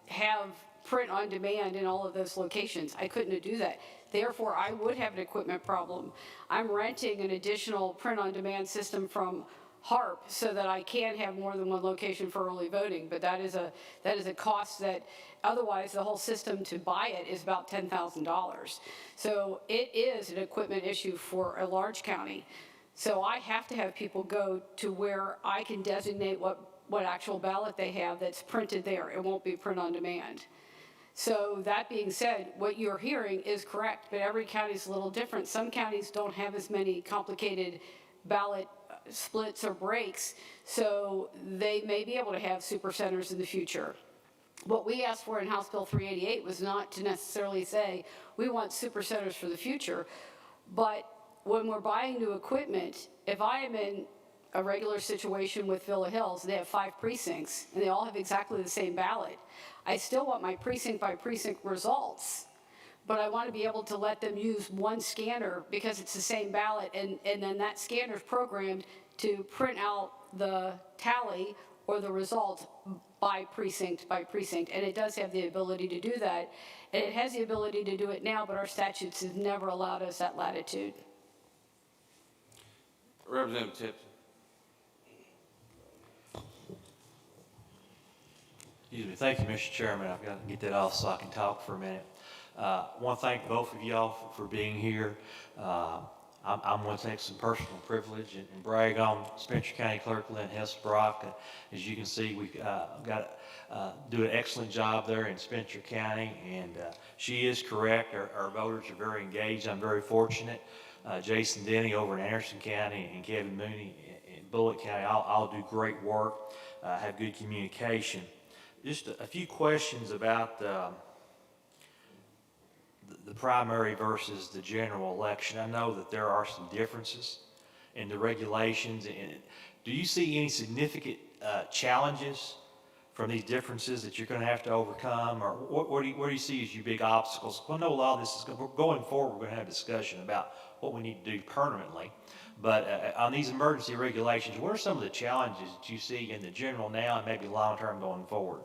have print on demand in all of those locations. I couldn't do that. Therefore, I would have an equipment problem. I'm renting an additional print on demand system from HARP so that I can have more than 1 location for early voting, but that is a cost that otherwise the whole system to buy it is about $10,000. So it is an equipment issue for a large county. So I have to have people go to where I can designate what actual ballot they have that's printed there. It won't be print on demand. So that being said, what you're hearing is correct, but every county is a little different. Some counties don't have as many complicated ballot splits or breaks, so they may be able to have super centers in the future. What we asked for in House Bill 388 was not to necessarily say we want super centers for the future, but when we're buying new equipment, if I am in a regular situation with Villa Hills, they have 5 precincts, and they all have exactly the same ballot, I still want my precinct by precinct results, but I want to be able to let them use one scanner because it's the same ballot, and then that scanner is programmed to print out the tally or the result by precinct, and it does have the ability to do that, and it has the ability to do it now, but our statutes have never allowed us that latitude. Representative Tips. Excuse me. Thank you, Mr. Chairman. I've got to get that off so I can talk for a minute. I want to thank both of y'all for being here. I'm going to take some personal privilege and brag on Spencer County Clerk Lynn Hess-Brock. As you can see, we've got to do an excellent job there in Spencer County, and she is correct. Our voters are very engaged. I'm very fortunate. Jason Denny over in Anderson County and Kevin Mooney in Bullitt County, all do great work, have good communication. Just a few questions about the primary versus the general election. I know that there are some differences in the regulations. And do you see any significant challenges from these differences that you're going to have to overcome? Or what do you see as your big obstacles? Well, I know a lot of this is going forward. We're going to have a discussion about what we need to do permanently. But on these emergency regulations, what are some of the challenges that you see in the general now and maybe long-term going forward?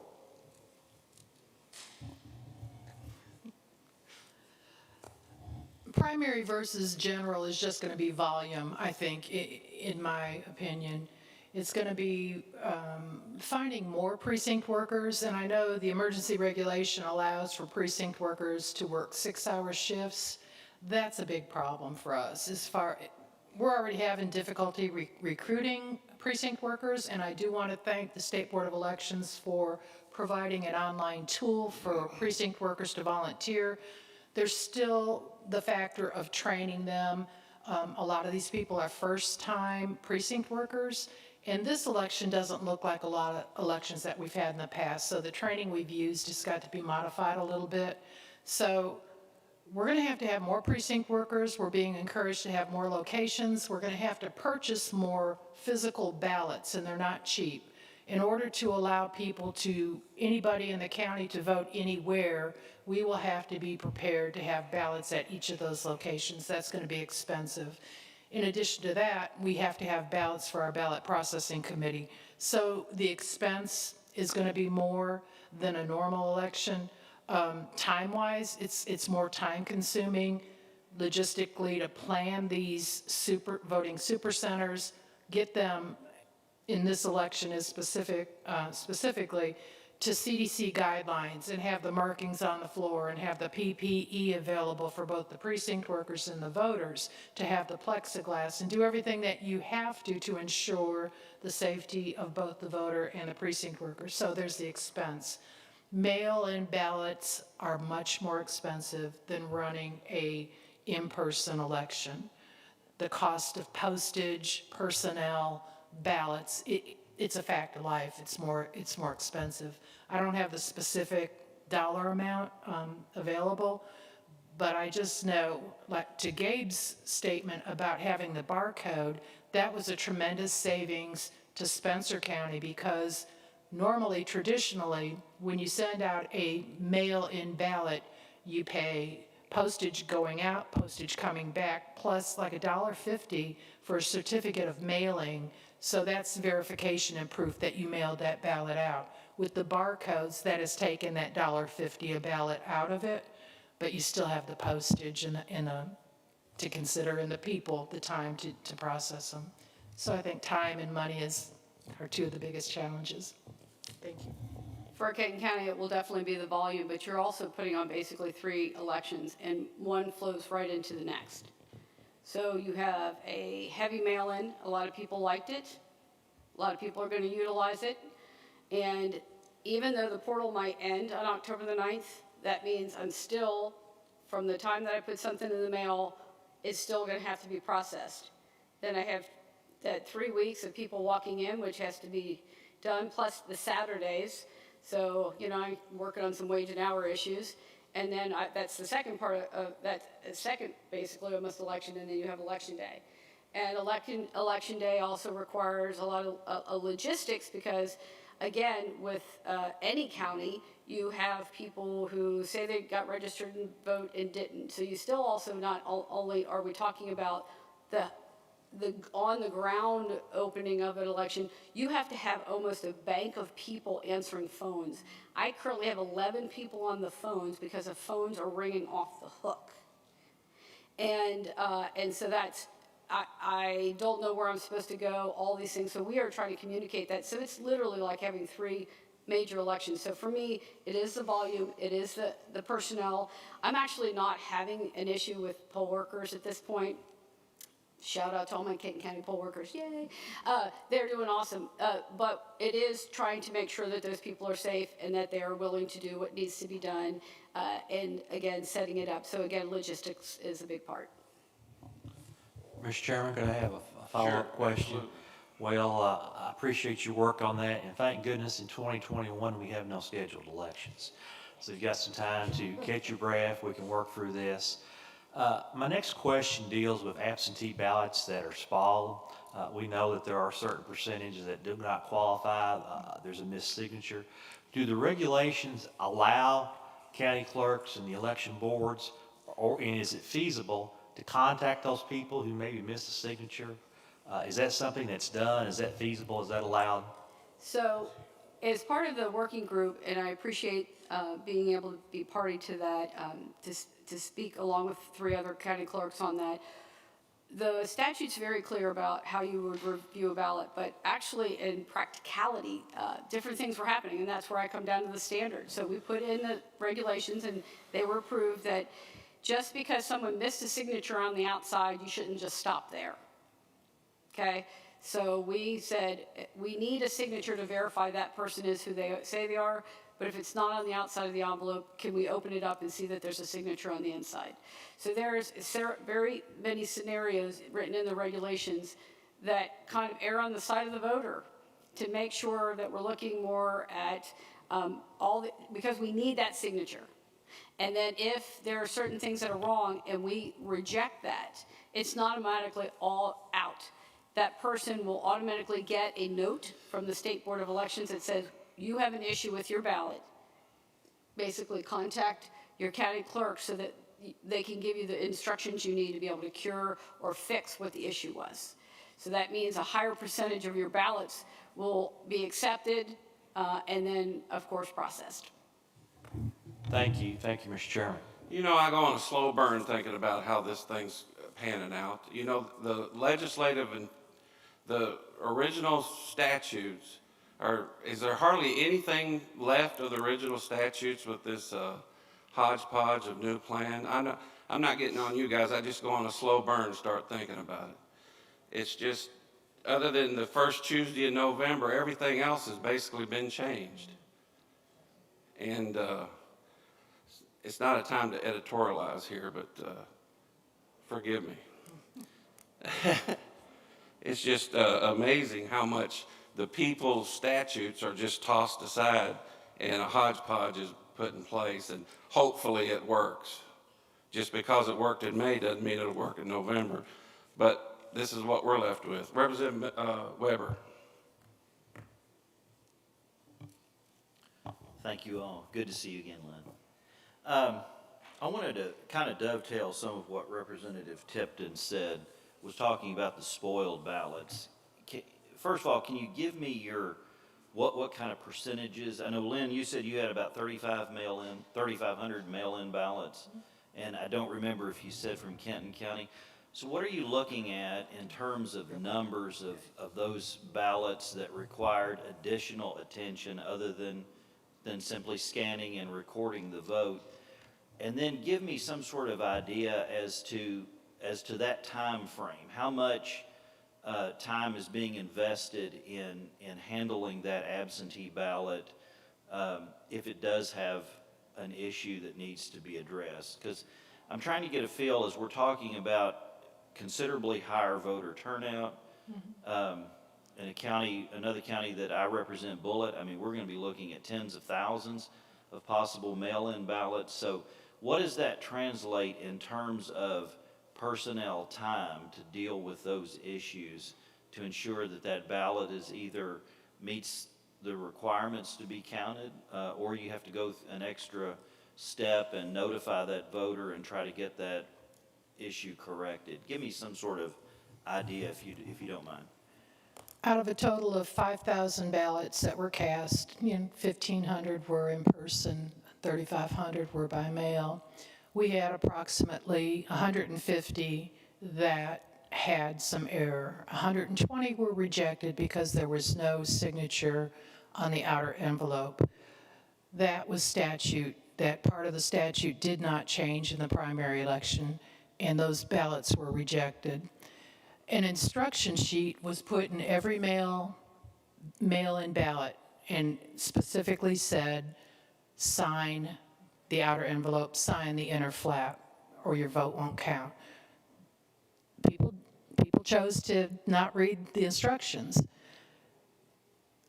Primary versus general is just going to be volume, I think, in my opinion. It's going to be finding more precinct workers, and I know the emergency regulation allows for precinct workers to work 6-hour shifts. That's a big problem for us. We're already having difficulty recruiting precinct workers, and I do want to thank the State Board of Elections for providing an online tool for precinct workers to volunteer. There's still the factor of training them. A lot of these people are first-time precinct workers, and this election doesn't look like a lot of elections that we've had in the past, so the training we've used has got to be modified a little bit. So we're going to have more precinct workers. We're being encouraged to have more locations. We're going to have to purchase more physical ballots, and they're not cheap. In order to allow anybody in the county to vote anywhere, we will have to be prepared to have ballots at each of those locations. That's going to be expensive. In addition to that, we have to have ballots for our ballot processing committee. So the expense is going to be more than a normal election. Time-wise, it's more time-consuming logistically to plan these voting super centers, get them in this election is specifically to CDC guidelines and have the markings on the floor and have the PPE available for both the precinct workers and the voters, to have the plexiglass and do everything that you have to ensure the safety of both the voter and the precinct workers. So there's the expense. Mail-in ballots are much more expensive than running a in-person election. The cost of postage, personnel, ballots, it's a fact of life. It's more expensive. I don't have the specific dollar amount available, but I just know, like to Gabe's statement about having the barcode, that was a tremendous savings to Spencer County, because normally, traditionally, when you send out a mail-in ballot, you pay postage going out, postage coming back, plus like $1.50 for a certificate of mailing. So that's verification and proof that you mailed that ballot out. With the barcodes, that has taken that $1.50 a ballot out of it, but you still have the postage to consider, and the people, the time to process them. So I think time and money are two of the biggest challenges. Thank you. For Kenton County, it will definitely be the volume, but you're also putting on basically 3 elections, and one flows right into the next. So you have a heavy mail-in. A lot of people liked it. A lot of people are going to utilize it. And even though the portal might end on October the 9th, that means I'm still, from the time that I put something in the mail, it's still going to have to be processed. Then I have that 3 weeks of people walking in, which has to be done, plus the Saturdays. So, I'm working on some wage and hour issues. And then that's the second part of that second, basically, almost election, and then you have election day. And election day also requires a lot of logistics because, again, with any county, you have people who say they got registered and vote and didn't. So you still also not only are we talking about the on the ground opening of an election, you have to have almost a bank of people answering phones. I currently have 11 people on the phones because the phones are ringing off the hook. And so that's, I don't know where I'm supposed to go, all these things. So we are trying to communicate that. So it's literally like having 3 major elections. So for me, it is the volume, it is the personnel. I'm actually not having an issue with poll workers at this point. Shout out to all my Kenton County poll workers, yay. They're doing awesome. But it is trying to make sure that those people are safe and that they are willing to do what needs to be done. And again, setting it up. So again, logistics is a big part. Mr. Chairman, could I have a follow-up question? Absolutely. Well, I appreciate your work on that, and thank goodness in 2021 we have no scheduled elections. So you've got some time to catch your breath, we can work through this. My next question deals with absentee ballots that are spalled. We know that there are certain percentages that do not qualify. There's a missed signature. Do the regulations allow county clerks and the election boards, and is it feasible to contact those people who maybe missed a signature? Is that something that's done? Is that feasible? Is that allowed? So as part of the working group, and I appreciate being able to be party to that, to speak along with 3 other county clerks on that, the statute's very clear about how you would review a ballot, but actually in practicality, different things were happening, and that's where I come down to the standards. So we put in the regulations, and they were approved that just because someone missed a signature on the outside, you shouldn't just stop there. Okay? So we said we need a signature to verify that person is who they say they are, but if it's not on the outside of the envelope, can we open it up and see that there's a signature on the inside? So there's very many scenarios written in the regulations that kind of err on the side of the voter to make sure that we're looking more at because we need that signature. And then if there are certain things that are wrong and we reject that, it's not automatically all out. That person will automatically get a note from the State Board of Elections that says, you have an issue with your ballot. Basically contact your county clerk so that they can give you the instructions you need to be able to cure or fix what the issue was. So that means a higher percentage of your ballots will be accepted and then, of course, processed. Thank you, Mr. Chairman. You know, I go on a slow burn thinking about how this thing's panning out. You know, the legislative and the original statutes is there hardly anything left of the original statutes with this hodgepodge of new plan? I'm not getting on you guys. I just go on a slow burn and start thinking about it. It's just, other than the first Tuesday in November, everything else has basically been changed. And it's not a time to editorialize here, but forgive me. It's just amazing how much the people's statutes are just tossed aside and a hodgepodge is put in place, and hopefully it works. Just because it worked in May doesn't mean it'll work in November. But this is what we're left with. Representative Weber. Thank you all. Good to see you again, Lynn. I wanted to kind of dovetail some of what Representative Tipton said, was talking about the spoiled ballots. First of all, can you give me what kind of percentages? I know, Lynn, you said you had about 3,500 mail-in ballots, and I don't remember if you said from Kenton County. So what are you looking at in terms of numbers of those ballots that required additional attention other than simply scanning and recording the vote? And then give me some sort of idea as to that time frame. How much time is being invested in handling that absentee ballot if it does have an issue that needs to be addressed? Because I'm trying to get a feel, as we're talking about considerably higher voter turnout in another county that I represent, Bullitt. I mean, we're going to be looking at tens of thousands of possible mail-in ballots. So what does that translate in terms of personnel time to deal with those issues to ensure that that ballot is either meets the requirements to be counted, or you have to go an extra step and notify that voter and try to get that issue corrected? Give me some sort of idea if you don't mind. Out of a total of 5,000 ballots that were cast, 1,500 were in person, 3,500 were by mail. We had approximately 150 that had some error. 120 were rejected because there was no signature on the outer envelope. That was statute. That part of the statute did not change in the primary election, and those ballots were rejected. An instruction sheet was put in every mail-in ballot and specifically said, sign the outer envelope, sign the inner flap, or your vote won't count. People chose to not read the instructions.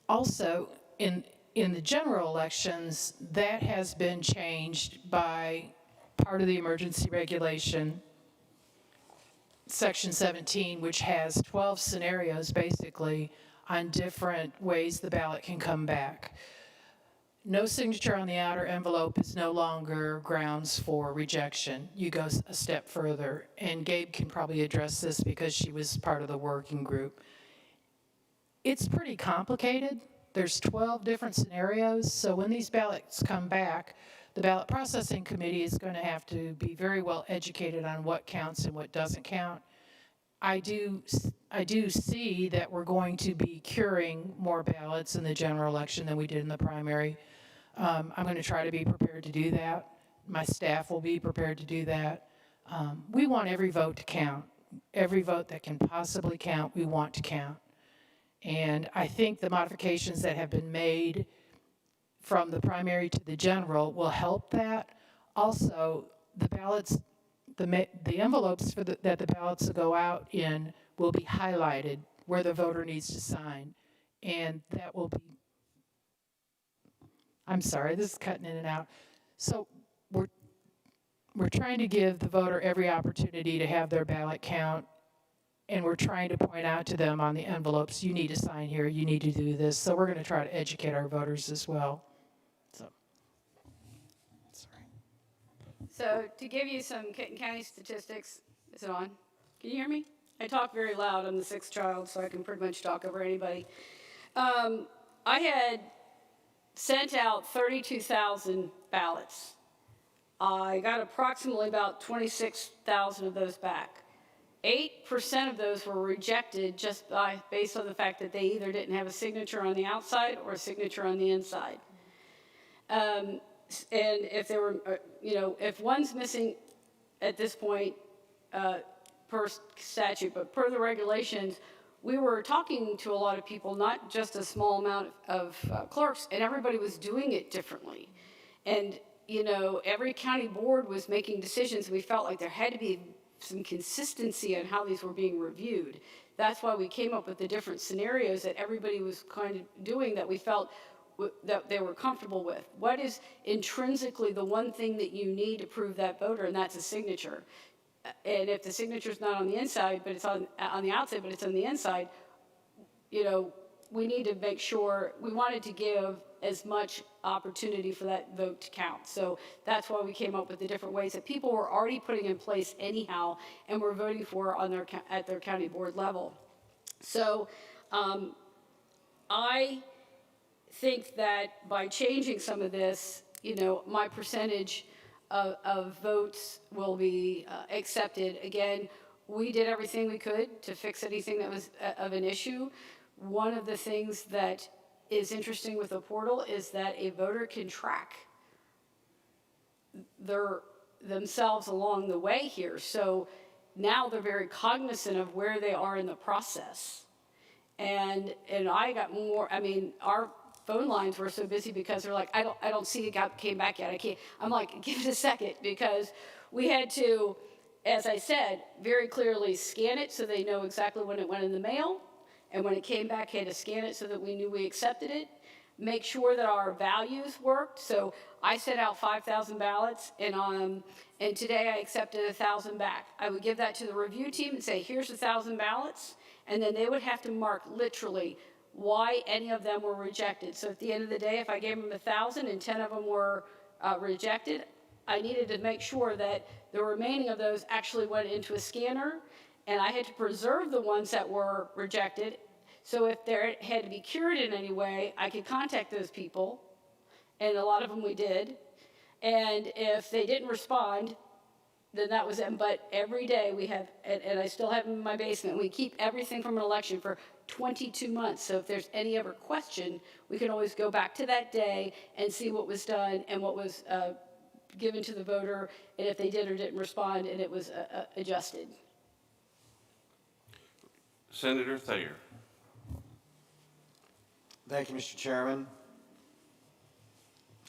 Also, in the general elections, that has been changed by part of the emergency regulation, Section 17, which has 12 scenarios basically on different ways the ballot can come back. No signature on the outer envelope is no longer grounds for rejection. You go a step further, and Gabe can probably address this because she was part of the working group. It's pretty complicated. There's 12 different scenarios, so when these ballots come back, the ballot processing committee is going to have to be very well educated on what counts and what doesn't count. I do see that we're going to be curing more ballots in the general election than we did in the primary. I'm going to try to be prepared to do that. My staff will be prepared to do that. We want every vote to count. Every vote that can possibly count, we want to count. And I think the modifications that have been made from the primary to the general will help that. Also, the ballots, the envelopes that the ballots will go out in will be highlighted where the voter needs to sign. And that will be, I'm sorry, this is cutting in and out. So we're trying to give the voter every opportunity to have their ballot count. And we're trying to point out to them on the envelopes, you need to sign here, you need to do this. So we're going to try to educate our voters as well. So to give you some Kenton County statistics, is it on? Can you hear me? I talk very loud. I'm the sixth child, so I can pretty much talk over anybody. I had sent out 32,000 ballots. I got approximately about 26,000 of those back. 8% of those were rejected just based on the fact that they either didn't have a signature on the outside or a signature on the inside. And if there were, if one's missing at this point per statute, but per the regulations, we were talking to a lot of people, not just a small amount of clerks, and everybody was doing it differently. And, every county board was making decisions. We felt like there had to be some consistency on how these were being reviewed. That's why we came up with the different scenarios that everybody was kind of doing that we felt that they were comfortable with. What is intrinsically the one thing that you need to prove that voter, and that's a signature. And if the signature's not on the inside, but it's on the outside, but it's on the inside, we need to make sure, we wanted to give as much opportunity for that vote to count. So that's why we came up with the different ways that people were already putting in place anyhow and were voting for at their county board level. So I think that by changing some of this, my percentage of votes will be accepted. Again, we did everything we could to fix anything that was of an issue. One of the things that is interesting with the portal is that a voter can track themselves along the way here. So now they're very cognizant of where they are in the process. And I got more, our phone lines were so busy because they're like, I don't see it came back yet. I'm like, give it a second, because we had to, as I said, very clearly scan it so they know exactly when it went in the mail. And when it came back, had to scan it so that we knew we accepted it. make sure that our values worked. So I sent out 5,000 ballots, and today I accepted 1,000 back. I would give that to the review team and say, here's 1,000 ballots, and then they would have to mark literally why any of them were rejected. So at the end of the day, if I gave them 1,000 and 10 of them were rejected, I needed to make sure that the remaining of those actually went into a scanner, and I had to preserve the ones that were rejected. So if there had to be cured in any way, I could contact those people, and a lot of them we did. And if they didn't respond, then that was it. But every day we have, and I still have them in my basement, we keep everything from an election for 22 months. So if there's any ever question, we can always go back to that day and see what was done and what was given to the voter, and if they did or didn't respond, and it was adjusted. Senator Thayer. Thank you, Mr. Chairman.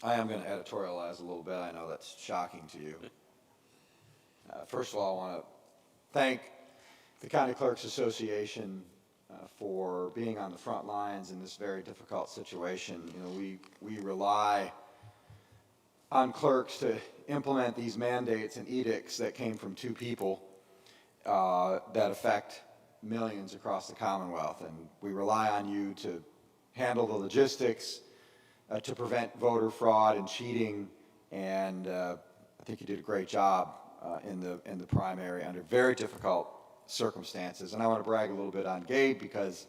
I am going to editorialize a little bit. I know that's shocking to you. First of all, I want to thank the County Clerks Association for being on the front lines in this very difficult situation. You know, we rely on clerks to implement these mandates and edicts that came from two people that affect millions across the Commonwealth, and we rely on you to handle the logistics, to prevent voter fraud and cheating, and I think you did a great job in the primary under very difficult circumstances. And I want to brag a little bit on Gabe because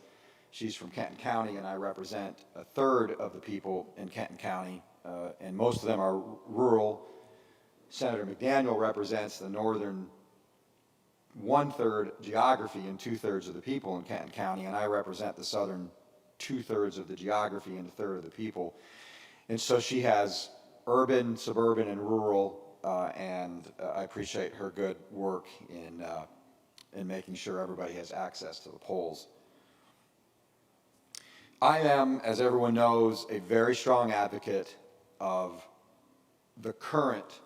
she's from Kenton County, and I represent a third of the people in Kenton County, and most of them are rural. Senator McDaniel represents the northern 1/3 geography and 2/3 of the people in Kenton County, and I represent the southern 2/3 of the geography and 1/3 of the people. And so she has urban, suburban, and rural, and I appreciate her good work in making sure everybody has access to the polls. I am, as everyone knows, a very strong advocate of the current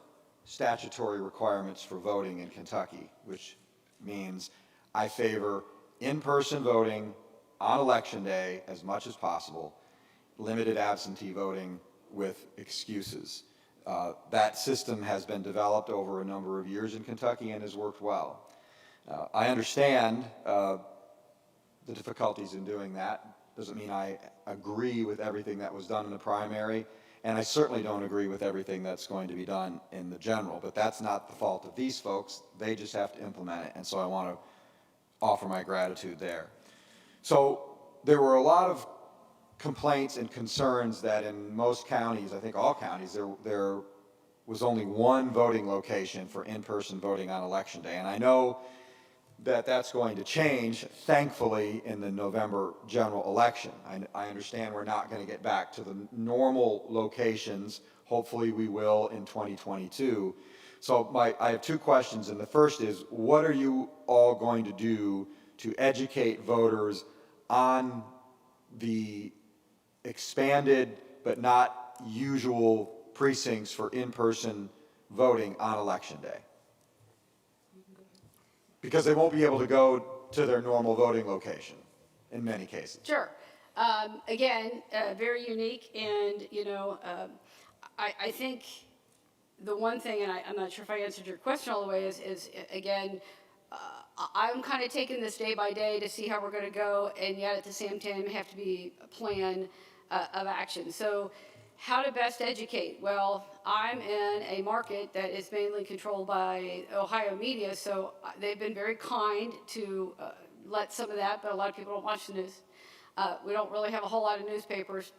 statutory requirements for voting in Kentucky, which means I favor in-person voting on Election Day as much as possible, limited absentee voting with excuses. That system has been developed over a number of years in Kentucky and has worked well. I understand the difficulties in doing that. Doesn't mean I agree with everything that was done in the primary, and I certainly don't agree with everything that's going to be done in the general, but that's not the fault of these folks. They just have to implement it, and so I want to offer my gratitude there. So there were a lot of complaints and concerns that in most counties, I think all counties, there was only one voting location for in-person voting on Election Day, and I know that that's going to change, thankfully, in the November general election. I understand we're not going to get back to the normal locations. Hopefully we will in 2022. So I have two questions, and the first is, what are you all going to do to educate voters on the expanded but not usual precincts for in-person voting on Election Day? Because they won't be able to go to their normal voting location in many cases. Sure. Again, very unique, and I think the one thing, and I'm not sure if I answered your question all the way, is again, I'm kind of taking this day by day to see how we're going to go, and yet at the same time have to be a plan of action. So how to best educate? Well, I'm in a market that is mainly controlled by Ohio media, so they've been very kind to let some of that, but a lot of people don't watch the news. We don't really have a whole lot of newspapers.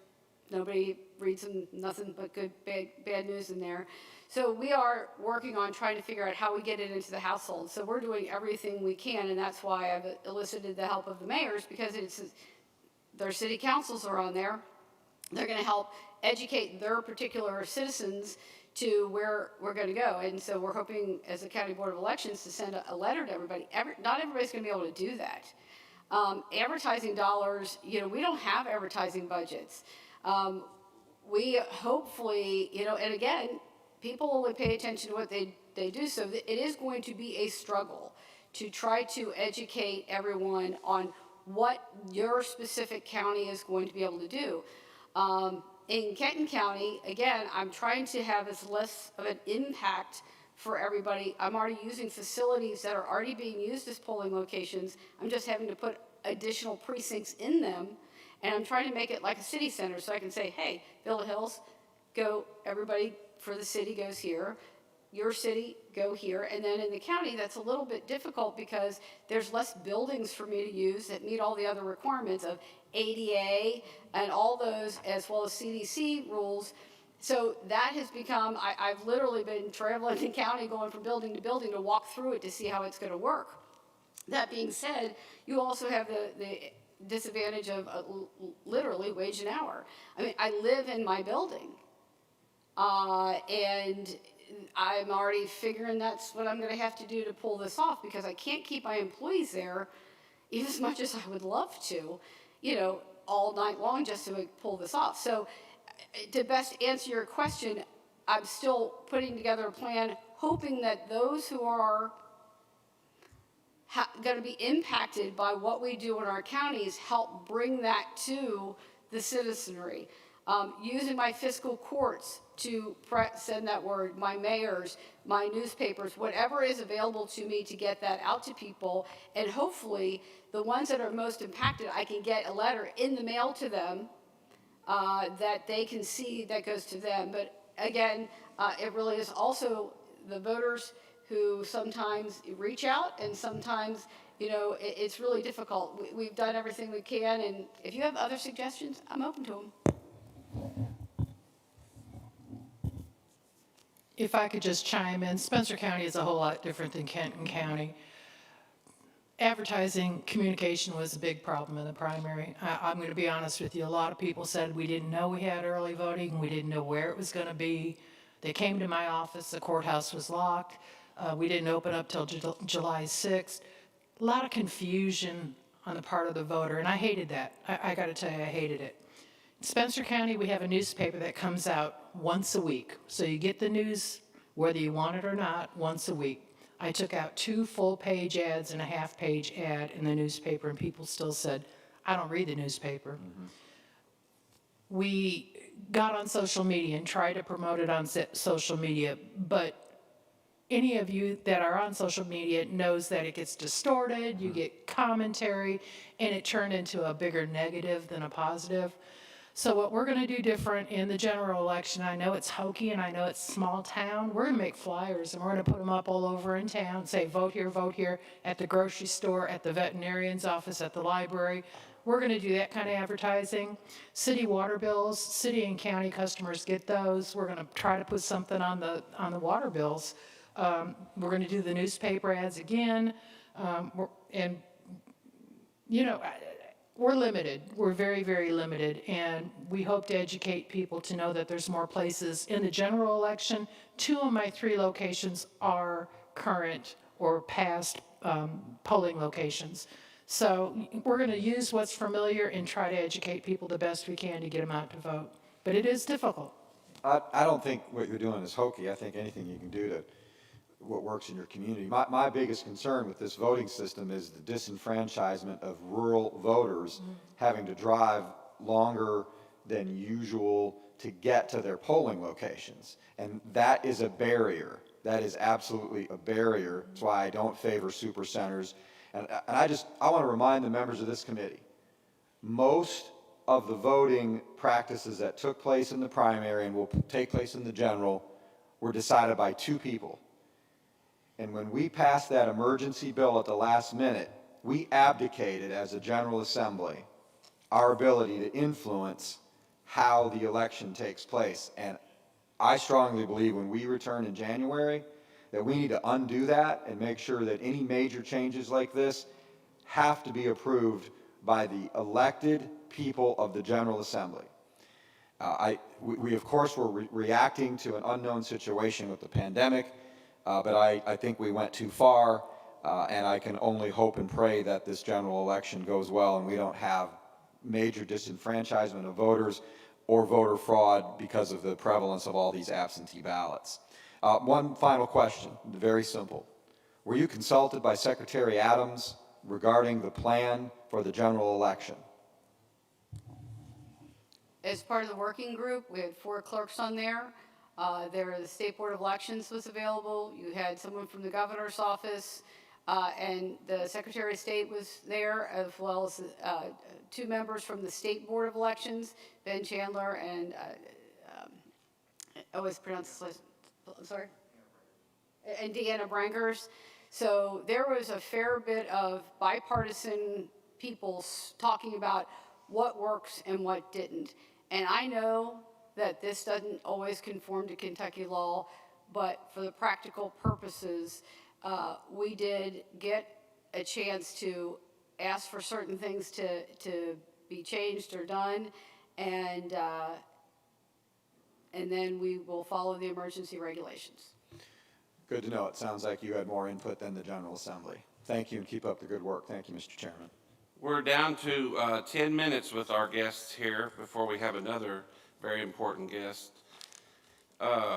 Nobody reads them, nothing but good, bad news in there. So we are working on trying to figure out how we get it into the household. So we're doing everything we can, and that's why I've elicited the help of the mayors, because their city councils are on there. They're going to help educate their particular citizens to where we're going to go. And so we're hoping, as the County Board of Elections, to send a letter to everybody. Not everybody's going to be able to do that. Advertising dollars, we don't have advertising budgets. We hopefully, and again, people only pay attention to what they do, so it is going to be a struggle to try to educate everyone on what your specific county is going to be able to do. In Kenton County, again, I'm trying to have as less of an impact for everybody. I'm already using facilities that are already being used as polling locations. I'm just having to put additional precincts in them. And I'm trying to make it like a city center so I can say, hey, Villa Hills, go, everybody for the city goes here. Your city, go here. And then in the county, that's a little bit difficult because there's less buildings for me to use that meet all the other requirements of ADA and all those, as well as CDC rules. So that has become, I've literally been traveling the county, going from building to building to walk through it to see how it's going to work. That being said, you also have the disadvantage of literally wage and hour. I mean, I live in my building, and I'm already figuring that's what I'm going to have to do to pull this off, because I can't keep my employees there, even as much as I would love to, you know, all night long just to pull this off. So to best answer your question, I'm still putting together a plan, hoping that those who are going to be impacted by what we do in our counties help bring that to the citizenry. Using my fiscal courts to send that word, my mayors, my newspapers, whatever is available to me to get that out to people. And hopefully the ones that are most impacted, I can get a letter in the mail to them that they can see that goes to them. But again, it really is also the voters who sometimes reach out, and sometimes, you know, it's really difficult. We've done everything we can, and if you have other suggestions, I'm open to them. If I could just chime in, Spencer County is a whole lot different than Kenton County. Advertising communication was a big problem in the primary. I'm going to be honest with you. A lot of people said we didn't know we had early voting. We didn't know where it was going to be. They came to my office. The courthouse was locked. We didn't open up till July 6th. A lot of confusion on the part of the voter, and I hated that. I got to tell you, I hated it. In Spencer County, we have a newspaper that comes out once a week. So you get the news, whether you want it or not, once a week. I took out 2 full-page ads and a half-page ad in the newspaper, and people still said, I don't read the newspaper. Mm-hmm. We got on social media and tried to promote it on social media, but any of you that are on social media knows that it gets distorted, you get commentary, and it turned into a bigger negative than a positive. So what we're going to do different in the general election, I know it's hokey and I know it's small town, we're going to make flyers and we're going to put them up all over in town, say vote here, at the grocery store, at the veterinarian's office, at the library. We're going to do that kind of advertising. City water bills, city and county customers get those. We're going to try to put something on the water bills. We're going to do the newspaper ads again, and you know, we're limited. We're very, very limited, and we hope to educate people to know that there's more places in the general election. 2 of my 3 locations are current or past polling locations. So we're going to use what's familiar and try to educate people the best we can to get them out to vote. But it is difficult. I don't think what you're doing is hokey. I think anything you can do to what works in your community. My biggest concern with this voting system is the disenfranchisement of rural voters having to drive longer than usual to get to their polling locations. And that is a barrier. That is absolutely a barrier. That's why I don't favor super centers. And I want to remind the members of this committee, most of the voting practices that took place in the primary and will take place in the general were decided by 2 people. And when we passed that emergency bill at the last minute, we abdicated as a General Assembly our ability to influence how the election takes place. And I strongly believe when we return in January that we need to undo that and make sure that any major changes like this have to be approved by the elected people of the General Assembly. We of course were reacting to an unknown situation with the pandemic. But I think we went too far, and I can only hope and pray that this general election goes well and we don't have major disenfranchisement of voters or voter fraud because of the prevalence of all these absentee ballots. One final question, very simple. Were you consulted by Secretary Adams regarding the plan for the general election? as part of the working group, we had 4 clerks on there. The State Board of Elections was available. You had someone from the governor's office, and the Secretary of State was there, as well as 2 members from the State Board of Elections, Ben Chandler and, I always pronounce this, I'm sorry? And Deanna Brankers. So there was a fair bit of bipartisan people talking about what works and what didn't. And I know that this doesn't always conform to Kentucky law, but for the practical purposes, we did get a chance to ask for certain things to be changed or done, and then we will follow the emergency regulations. Good to know. It sounds like you had more input than the General Assembly. Thank you, and keep up the good work. Thank you, Mr. Chairman. We're down to 10 minutes with our guests here before we have another very important guest.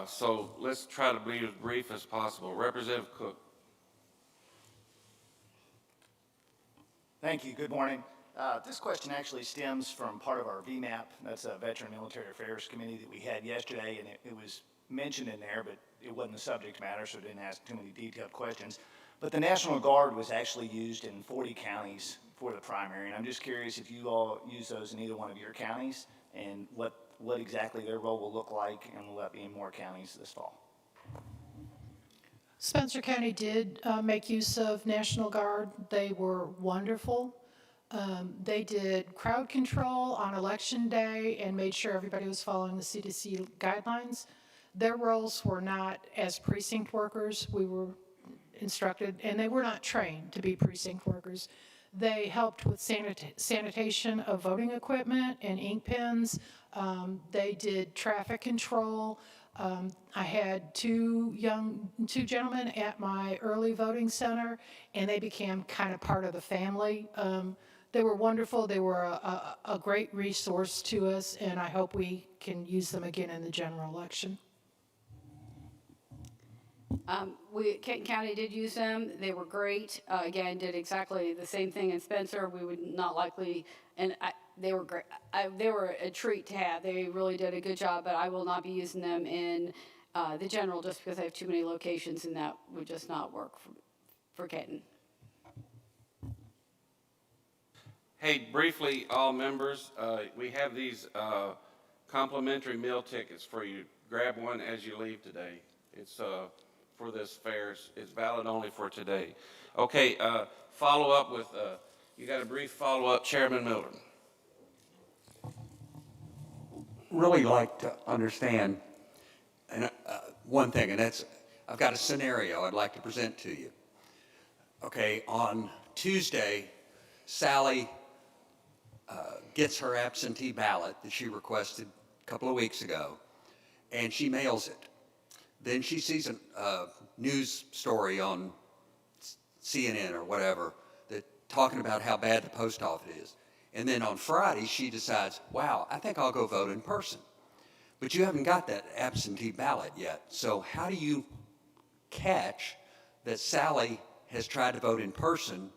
So let's try to be as brief as possible. Representative Cook. Thank you. Good morning. This question actually stems from part of our VMAP. That's a Veteran Military Affairs Committee that we had yesterday, and it was mentioned in there, but it wasn't the subject matter, so it didn't ask too many detailed questions. But the National Guard was actually used in 40 counties for the primary, and I'm just curious if you all use those in either one of your counties, and what exactly their role will look like, and will that be in more counties this fall? Spencer County did make use of National Guard. They were wonderful. They did crowd control on election day and made sure everybody was following the CDC guidelines. Their roles were not as precinct workers. We were instructed, and they were not trained to be precinct workers. They helped with sanitation of voting equipment and ink pens. They did traffic control. I had two gentlemen at my early voting center, and they became kind of part of the family. They were wonderful. They were a great resource to us, and I hope we can use them again in the general election. Kenton County did use them. They were great. Again, did exactly the same thing in Spencer. We would not likely, and they were great. They were a treat to have. They really did a good job, but I will not be using them in the general just because I have too many locations, and that would just not work for Kenton. Hey, briefly, all members, we have these complimentary meal tickets for you. Grab one as you leave today. It's for this fair. It's valid only for today. Okay, follow up with, you got a brief follow-up, Chairman Miller. Really like to understand one thing, and that's, I've got a scenario I'd like to present to you. Okay, on Tuesday, Sally gets her absentee ballot that she requested a couple of weeks ago, and she mails it. Then she sees a news story on CNN or whatever that talking about how bad the post office is. And then on Friday, she decides, wow, I think I'll go vote in person. But you haven't got that absentee ballot yet. So how do you catch that Sally has tried to vote in person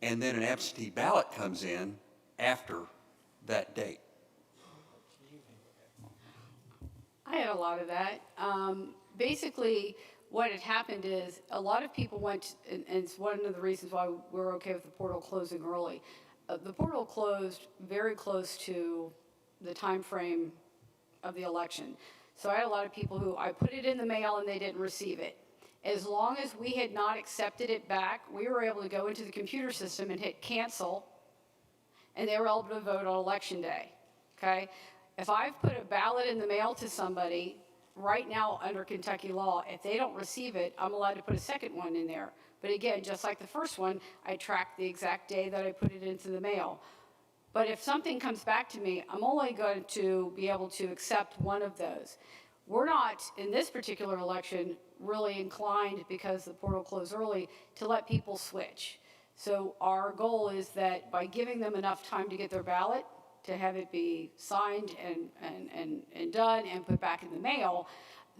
and then an absentee ballot comes in after that date? I had a lot of that. Basically, what had happened is a lot of people went, and it's one of the reasons why we're okay with the portal closing early. The portal closed very close to the time frame of the election. So I had a lot of people who I put it in the mail and they didn't receive it. As long as we had not accepted it back, we were able to go into the computer system and hit cancel, and they were able to vote on election day, okay? If I've put a ballot in the mail to somebody, right now under Kentucky law, if they don't receive it, I'm allowed to put a second one in there. But again, just like the first one, I track the exact day that I put it into the mail. But if something comes back to me, I'm only going to be able to accept one of those. We're not, in this particular election, really inclined, because the portal closed early, to let people switch. So our goal is that by giving them enough time to get their ballot, to have it be signed and done and put back in the mail,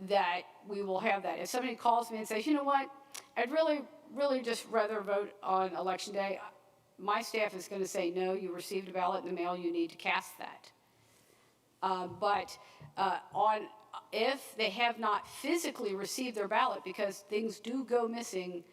that we will have that. If somebody calls me and says, you know what, I'd really just rather vote on election day, my staff is going to say, no, you received a ballot in the mail, you need to cast that. If they have not physically received their ballot, because things do go missing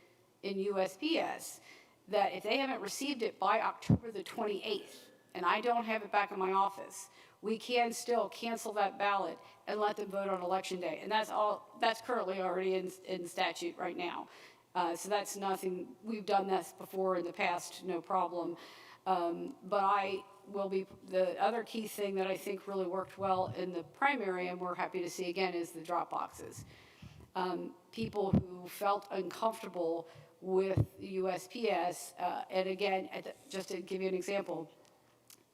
in USPS, that if they haven't received it by October the 28th, and I don't have it back in my office, we can still cancel that ballot and let them vote on election day. And that's currently already in statute right now. So that's nothing, we've done this before in the past, no problem. The other key thing that I think really worked well in the primary, and we're happy to see again, is the drop boxes. People who felt uncomfortable with USPS, and again, just to give you an example,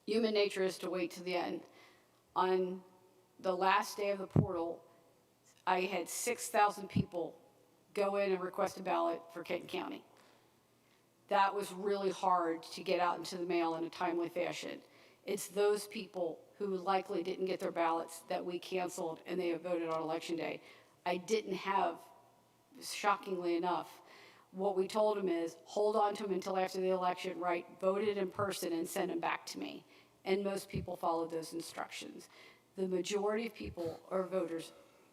human nature is to wait to the end. On the last day of the portal, I had 6,000 people go in and request a ballot for Kenton County. That was really hard to get out into the mail in a timely fashion. It's those people who likely didn't get their ballots that we canceled and they have voted on election day. I didn't have, shockingly enough, what we told them is hold on to them until after the election, right? Vote it in person and send them back to me. And most people followed those instructions. The majority of people or voters,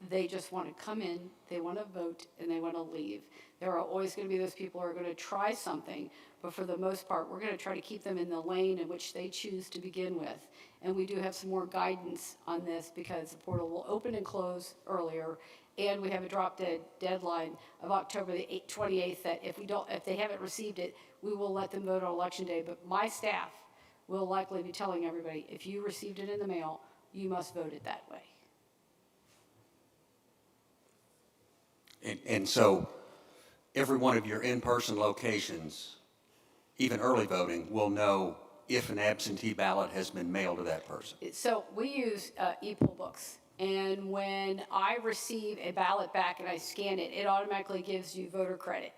they just want to come in, they want to vote, and they want to leave. There are always going to be those people who are going to try something, but for the most part, we're going to try to keep them in the lane in which they choose to begin with. And we do have some more guidance on this because the portal will open and close earlier, and we have a drop dead deadline of October the 28th that if they haven't received it, we will let them vote on election day. But my staff will likely be telling everybody, if you received it in the mail, you must vote it that way. And so every one of your in-person locations, even early voting, will know if an absentee ballot has been mailed to that person. So we use e-poll books. And when I receive a ballot back and I scan it, it automatically gives you voter credit.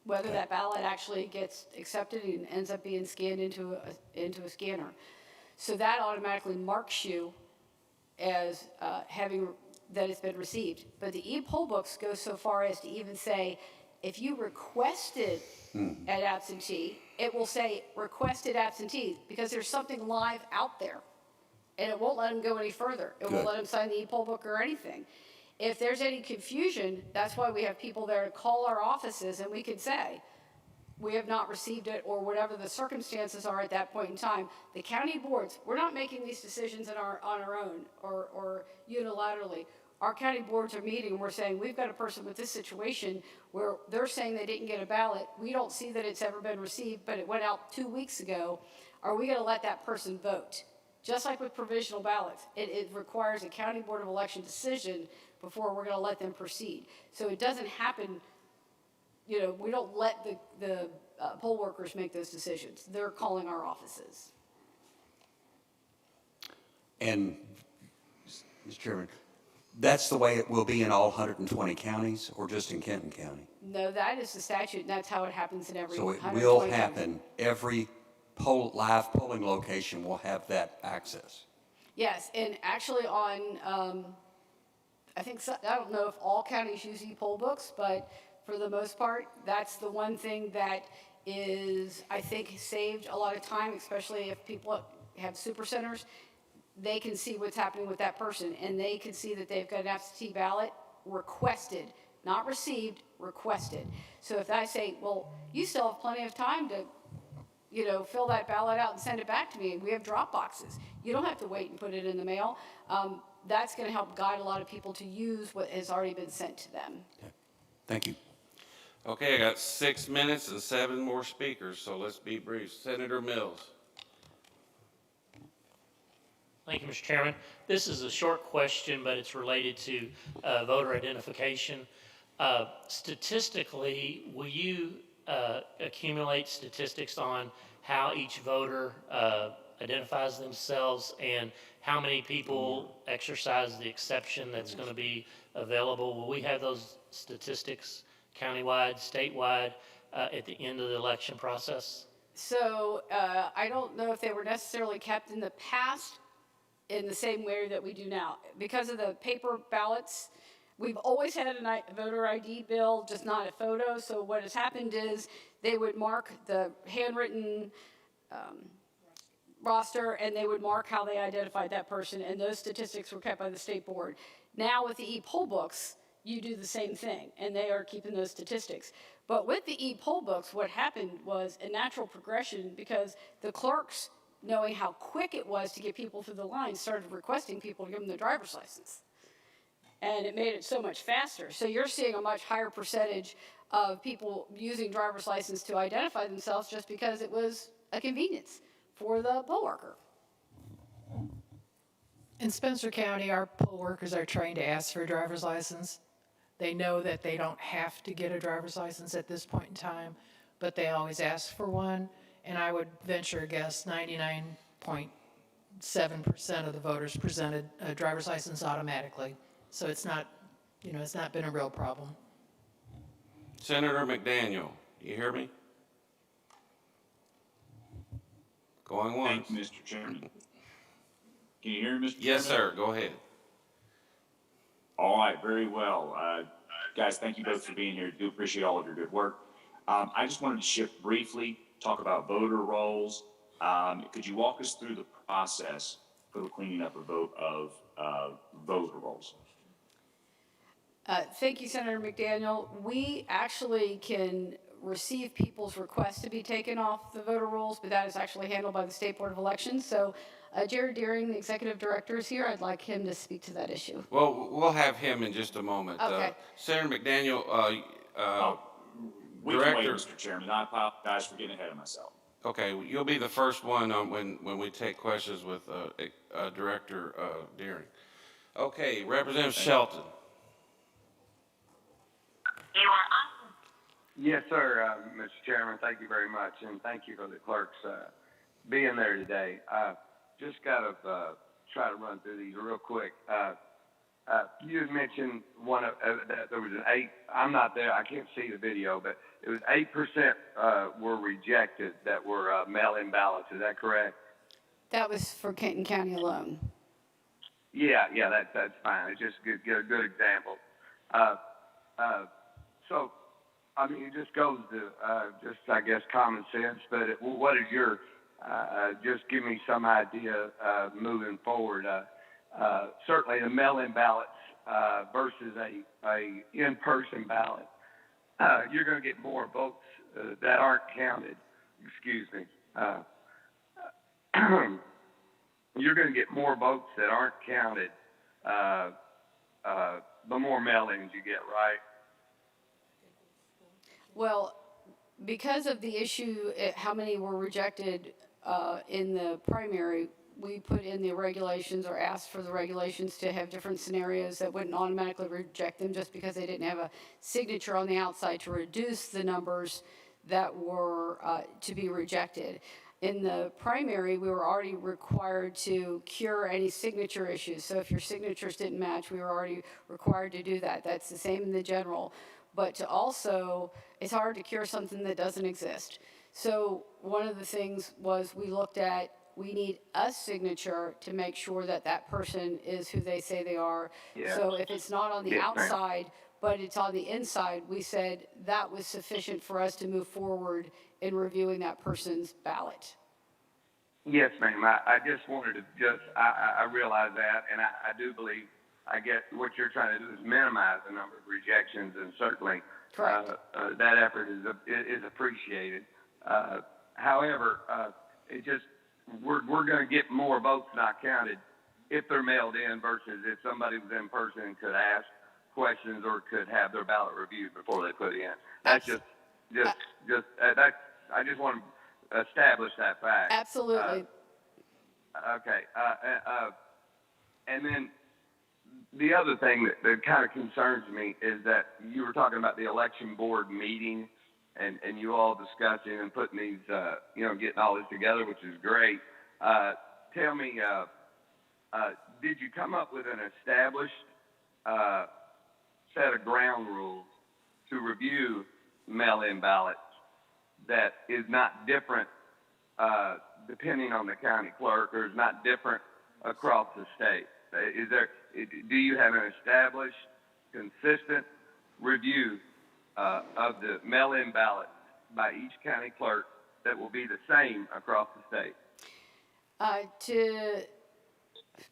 Whether that ballot actually gets accepted and ends up being scanned into a scanner. So that automatically marks you as having that it's been received. But the e-poll books go so far as to even say, if you requested an absentee, it will say requested absentee because there's something live out there. And it won't let them go any further. It won't let them sign the e-poll book or anything. If there's any confusion, that's why we have people there to call our offices and we can say, we have not received it or whatever the circumstances are at that point in time. The county boards, we're not making these decisions on our own or unilaterally. Our county boards are meeting and we're saying, we've got a person with this situation where they're saying they didn't get a ballot. We don't see that it's ever been received, but it went out 2 weeks ago. Are we gonna let that person vote? Just like with provisional ballots, it requires a county board of election decision before we're gonna let them proceed. So it doesn't happen, we don't let the poll workers make those decisions. They're calling our offices. And, Mr. Chairman, that's the way it will be in all 120 counties or just in Kenton County? No, that is the statute, and that's how it happens in every So it 120 will counties. happen, every live polling location will have that access? Yes, and actually on, I don't know if all counties use e-poll books, but for the most part, that's the one thing that is, I think, saved a lot of time, especially if people have super centers. They can see what's happening with that person, and they can see that they've got an absentee ballot requested, not received, requested. So if I say, well, you still have plenty of time to fill that ballot out and send it back to me. We have drop boxes. You don't have to wait and put it in the mail. That's going to help guide a lot of people to use what has already been sent to them. Okay. Thank you. Okay, I got 6 minutes and 7 more speakers, so let's be brief. Senator Mills. Thank you, Mr. Chairman. This is a short question, but it's related to voter identification. Statistically, will you accumulate statistics on how each voter identifies themselves and how many people exercise the exception that's going to be available? Will we have those statistics countywide, statewide, at the end of the election process? So I don't know if they were necessarily kept in the past in the same way that we do now. Because of the paper ballots, we've always had a voter ID bill, just not a photo. So what has happened is they would mark the handwritten roster, and they would mark how they identified that person, and those statistics were kept by the state board. Now with the e-poll books, you do the same thing, and they are keeping those statistics. But with the e-poll books, what happened was a natural progression because the clerks, knowing how quick it was to get people through the line, started requesting people to give them their driver's license. And it made it so much faster. So you're seeing a much higher percentage of people using driver's license to identify themselves just because it was a convenience for the poll worker. In Spencer County, our poll workers are trained to ask for a driver's license. They know that they don't have to get a driver's license at this point in time, but they always ask for one. And I would venture a guess 99.7% of the voters presented a driver's license automatically. So it's not, it's not been a real problem. Senator McDaniel, you hear me? Going once. Thank you, Mr. Chairman. Can you hear me, Mr. Yes, Chairman? sir. Go ahead. All right, very well. Guys, thank you both for being here. Do appreciate all of your good work. I just wanted to shift briefly, talk about voter rolls. Could you walk us through the process for the cleaning up of voter rolls? Thank you, Senator McDaniel. We actually can receive people's requests to be taken off the voter rolls, but that is actually handled by the State Board of Elections. So Jared Deering, the executive director, is here. I'd like him to speak to that issue. Well, we'll have him in just a moment. Okay. Senator McDaniel, We can wait, Director. Mr. Chairman. I apologize for getting ahead of myself. Okay, you'll be the first one when we take questions with Director Deering. Okay, Representative Shelton. Yes, sir, Mr. Chairman. Thank you very much, and thank you for the clerks being there today. Just got to try to run through these real quick. You had mentioned that there was an 8. I'm not there. I can't see the video, but it was 8% were rejected that were mail-in ballots. Is that correct? That was for Kenton County alone. Yeah, that's fine. It's just a good example. So, I mean, it just goes to I guess, common sense. But what is your? Just give me some idea moving forward. Certainly, the mail-in ballots versus a in-person ballot, you're going to get more votes that aren't counted. Excuse me. You're going to get more votes that aren't counted. The more mail-ins you get, right? Well, because of the issue, how many were rejected in the primary, we put in the regulations or asked for the regulations to have different scenarios that wouldn't automatically reject them just because they didn't have a signature on the outside to reduce the numbers that were to be rejected. In the primary, we were already required to cure any signature issues. So if your signatures didn't match, we were already required to do that. That's the same in the general. But to also, it's hard to cure something that doesn't exist. So one of the things was we looked at, we need a signature to make sure that that person is who they say they are. Yeah. So if it's not on the Yes, ma'am. outside, but it's on the inside, we said that was sufficient for us to move forward in reviewing that person's ballot. Yes, ma'am. I just wanted to I realize that, and I do believe, I guess what you're trying to do is minimize the number of rejections, and certainly that effort is appreciated. However, we're going to get more votes not counted if they're mailed in versus if somebody was in person and could ask questions or could have their ballot reviewed before they put it in. That's I just want to establish that fact. Absolutely. Okay. And then the other thing that kind of concerns me is that you were talking about the election board meeting and you all discussing and putting these, getting all this together, which is great. Tell me, did you come up with an established set of ground rules to review mail-in ballots that is not different depending on the county clerk, or is not different across the state? Do you have an established, consistent review of the mail-in ballots by each county clerk that will be the same across the state? To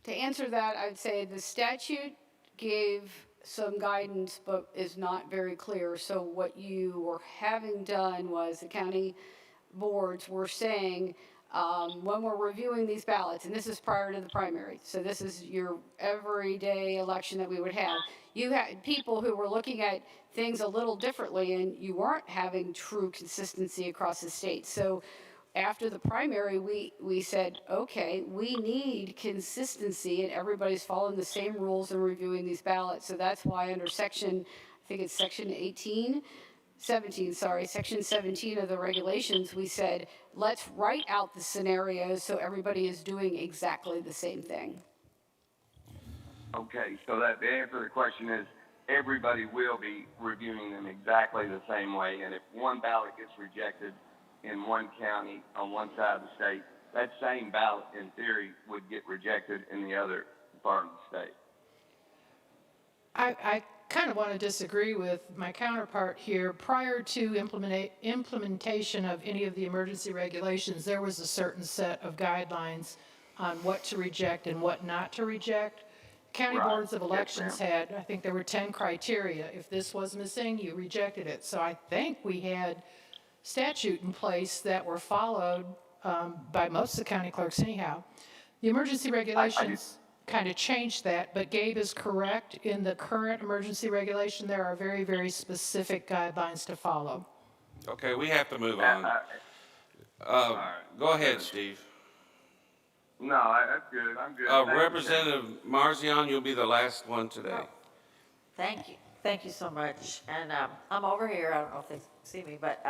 answer that, I'd say the statute gave some guidance, but is not very clear. So what you were having done was the county boards were saying, when we're reviewing these ballots, and this is prior to the primary, so this is your everyday election that we would have, you had people who were looking at things a little differently, and you weren't having true consistency across the state. So after the primary, we said, okay, we need consistency, and everybody's following the same rules and reviewing these ballots. So that's why under section, I think it's section 17, section 17 of the regulations, we said, let's write out the scenarios so everybody is doing exactly the same thing. Okay, so that the answer to the question is everybody will be reviewing them exactly the same way, and if one ballot gets rejected in one county on one side of the state, that same ballot in theory would get rejected in the other part of the state. I kind of want to disagree with my counterpart here. Prior to implementation of any of the emergency regulations, there was a certain set of guidelines on what to reject and what not to reject. County boards of elections had, I think there were 10 criteria. If this was missing, you rejected it. So I think we had statute in place that were followed by most of the county clerks anyhow. The emergency regulations kind of changed that, but Gabe is correct. In the current emergency regulation, there are very, very specific guidelines to follow. Okay, we have to move on. Go ahead, Steve. No, that's good. I'm good. Representative Marzion, you'll be the last one today. Thank you. Thank you so much. And I'm over here. I don't know if they see me, but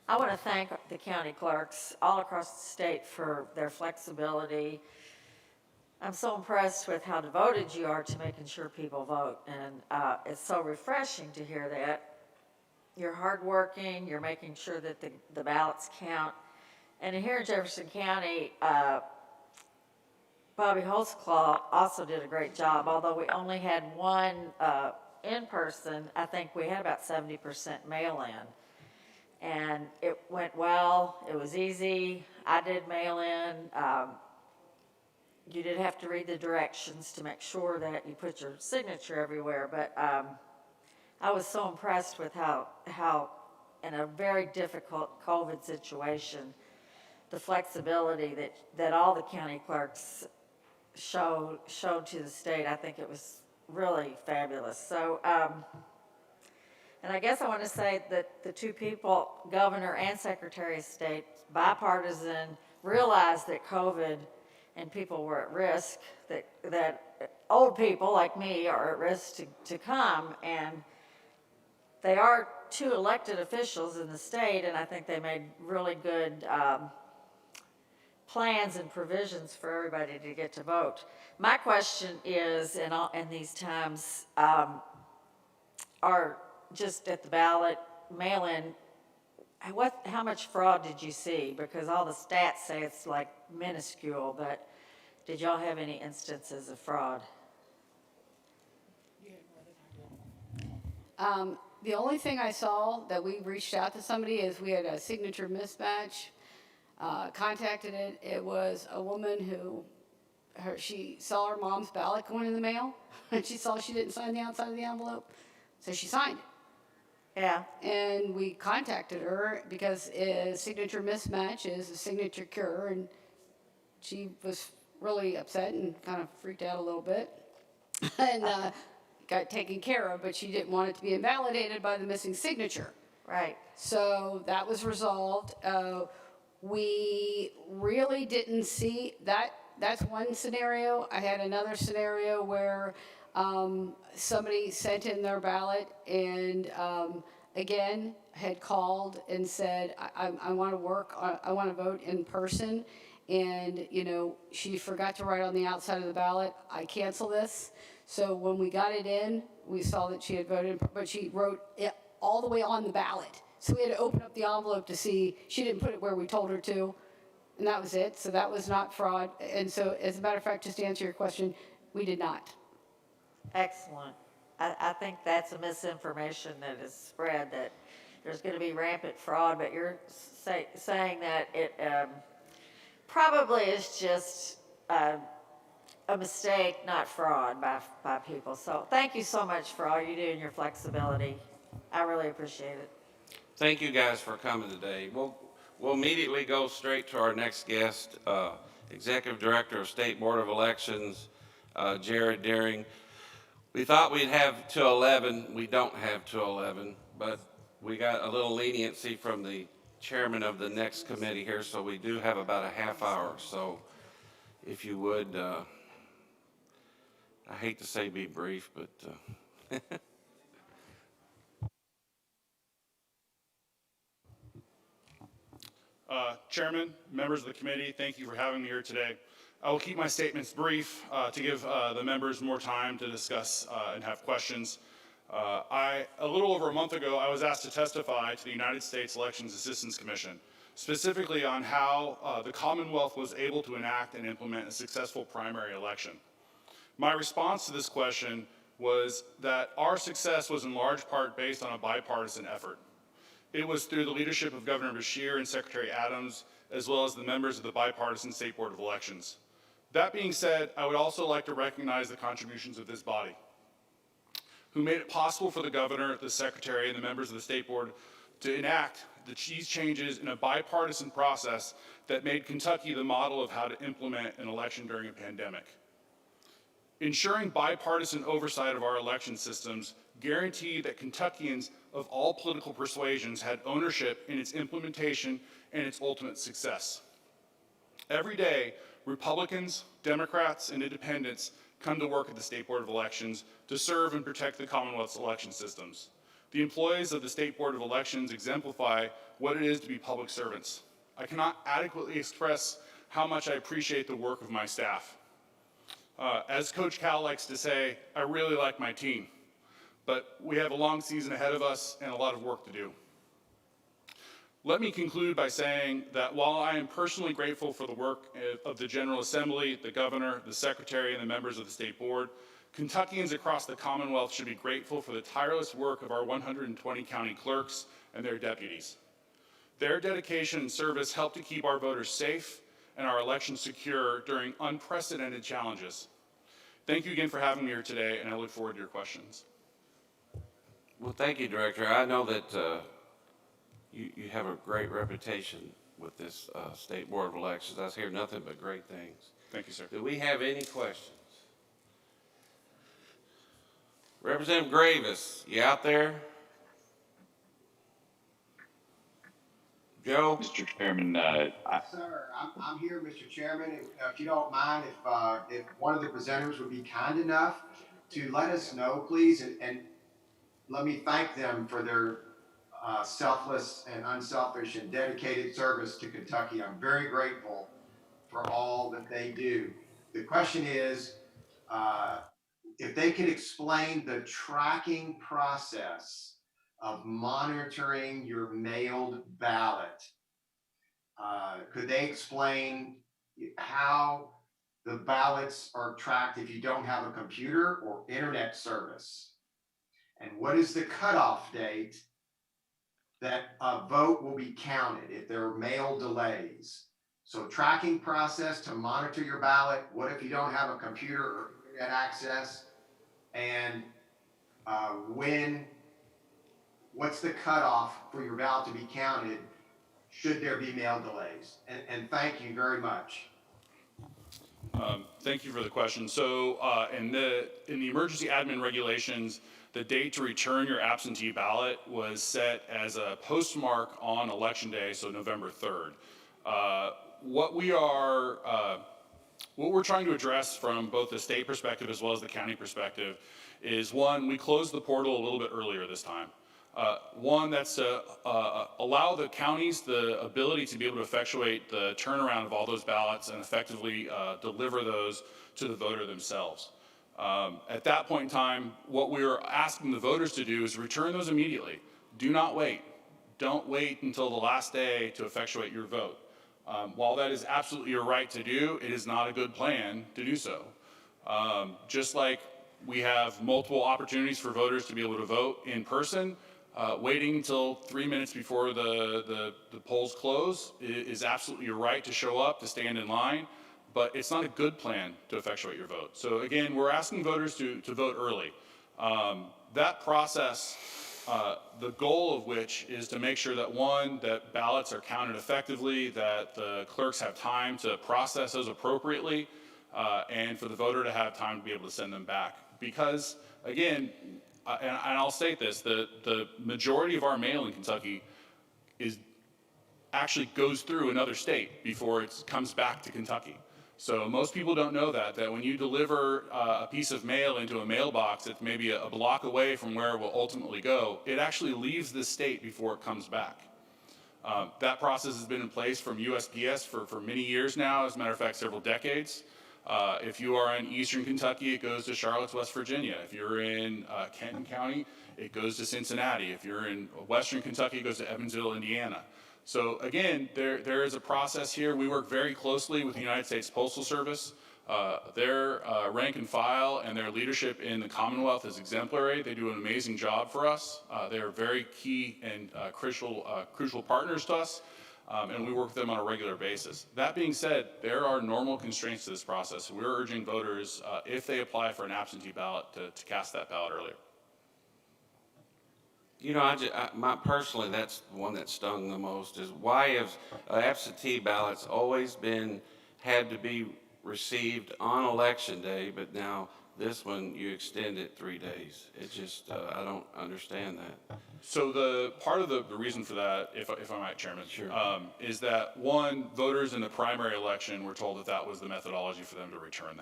I want to thank the county clerks all across the state for their flexibility. I'm so impressed with how devoted you are to making sure people vote, and it's so refreshing to hear that. You're hardworking, you're making sure that the ballots count. And here in Jefferson County, Bobby Holtzclaw also did a great job. Although we only had one in person, I think we had about 70% mail-in. And it went well, it was easy. I did mail-in. You did have to read the directions to make sure that you put your signature everywhere, but I was so impressed with how in a very difficult COVID situation, the flexibility that all the county clerks showed to the state. I think it was really fabulous. So, and I guess I want to say that the two people, Governor and Secretary of State, bipartisan, realized that COVID and people were at risk, that old people like me are at risk to come, and they are two elected officials in the state, and I think they made really good plans and provisions for everybody to get to vote. My question is, in these times, are just at the ballot, mail-in, how much fraud did you see? Because all the stats say it's like minuscule, but did y'all have any instances of fraud? The only thing I saw that we reached out to somebody is we had a signature mismatch, contacted it. It was a woman who, she saw her mom's ballot going in the mail, and she saw she didn't sign the outside of the envelope, so she signed it. Yeah. And we contacted her because a signature mismatch is a signature cure, and she was really upset and kind of freaked out a little bit and got taken care of, but she didn't want it to be invalidated by the missing signature. Right. So that was resolved. We really didn't see that. That's one scenario. I had another scenario where somebody sent in their ballot and again had called and said, I want to work, I want to vote in person, and she forgot to write on the outside of the ballot, I cancel this. So when we got it in, we saw that she had voted, but she wrote it all the way on the ballot. So we had to open up the envelope to see she didn't put it where we told her to, and that was it. So that was not fraud. And so as a matter of fact, just to answer your question, we did not. Excellent. I think that's a misinformation that is spread, that there's going to be rampant fraud, but you're saying that it probably is just a mistake, not fraud by people. So thank you so much for all you do and your flexibility. I really appreciate it. Thank you guys for coming today. We'll immediately go straight to our next guest, Executive Director of State Board of Elections, Jared Deering. We thought we'd have till 11. We don't have till 11, but we got a little leniency from the chairman of the next committee here, so we do have about a half hour. So if you would, I hate to say be brief, but Chairman, members of the committee, thank you for having me here today. I will keep my statements brief to give the members more time to discuss and have questions. A little over a month ago, I was asked to testify to the United States Elections Assistance Commission, specifically on how the Commonwealth was able to enact and implement a successful primary election. My response to this question was that our success was in large part based on a bipartisan effort. It was through the leadership of Governor Beshear and Secretary Adams, as well as the members of the bipartisan State Board of Elections. That being said, I would also like to recognize the contributions of this body, who made it possible for the governor, the secretary, and the members of the State Board to enact these changes in a bipartisan process that made Kentucky the model of how to implement an election during a pandemic. Ensuring bipartisan oversight of our election systems guaranteed that Kentuckians of all political persuasions had ownership in its implementation and its ultimate success. Every day, Republicans, Democrats, and independents come to work at the State Board of Elections to serve and protect the Commonwealth's election systems. The employees of the State Board of Elections exemplify what it is to be public servants. I cannot adequately express how much I appreciate the work of my staff. As Coach Cal likes to say, I really like my team, but we have a long season ahead of us and a lot of work to do. Let me conclude by saying that while I am personally grateful for the work of the General Assembly, the Governor, the Secretary, and the members of the State Board, Kentuckians across the Commonwealth should be grateful for the tireless work of our 120 county clerks and their deputies. Their dedication and service help to keep our voters safe and our elections secure during unprecedented challenges. Thank you again for having me here today, and I look forward to your questions. well, thank you, Director. I know that you have a great reputation with this State Board of Elections. I hear nothing but great things. Thank you, sir. Do we have any questions? Representative Gravis, you out there? Joe? Mr. Chairman, Sir, I'm here, Mr. Chairman. If you don't mind, if one of the presenters would be kind enough to let us know, please, and let me thank them for their selfless and unselfish and dedicated service to Kentucky. I'm very grateful for all that they do. The question is, if they could explain the tracking process of monitoring your mailed ballot. Could they explain how the ballots are tracked if you don't have a computer or internet service? And what is the cutoff date that a vote will be counted if there are mail delays? So tracking process to monitor your ballot. What if you don't have a computer or internet access? And what's the cutoff for your ballot to be counted should there be mail delays? And thank you very much. Thank you for the question. So in the emergency admin regulations, the date to return your absentee ballot was set as a postmark on Election Day, so November 3rd. What we're trying to address from both the state perspective as well as the county perspective is, one, we closed the portal a little bit earlier this time. One, that's to allow the counties the ability to be able to effectuate the turnaround of all those ballots and effectively deliver those to the voter themselves. At that point in time, what we are asking the voters to do is return those immediately. Do not wait. Don't wait until the last day to effectuate your vote. While that is absolutely your right to do, it is not a good plan to do so. Just like we have multiple opportunities for voters to be able to vote in person, Waiting until 3 minutes before the polls close is absolutely your right to show up, to stand in line, but it's not a good plan to effectuate your vote. So again, we're asking voters to vote early. That process, the goal of which is to make sure that, one, that ballots are counted effectively, that the clerks have time to process those appropriately, and for the voter to have time to be able to send them back. Because, again, and I'll state this, the majority of our mail in Kentucky actually goes through another state before it comes back to Kentucky. So most people don't know that when you deliver a piece of mail into a mailbox that's maybe a block away from where it will ultimately go, it actually leaves the state before it comes back. That process has been in place from USPS for many years now, as a matter of fact, several decades. If you are in eastern Kentucky, it goes to Charlotte, West Virginia. If you're in Kenton County, it goes to Cincinnati. If you're in western Kentucky, it goes to Evansville, Indiana. So again, there is a process here. We work very closely with the United States Postal Service. Their rank and file and their leadership in the Commonwealth is exemplary. They do an amazing job for us. They are very key and crucial partners to us. And we work with them on a regular basis. That being said, there are normal constraints to this process. We're urging voters, if they apply for an absentee ballot, to cast that ballot earlier. You know, personally, that's the one that stung the most, is why have absentee ballots always had to be received on election day, but now this one you extend it 3 days. It's just, I don't understand that. So the part of the reason for that, if I might, Chairman, sure. Is that, one, voters in the primary election were told that was the methodology for them to return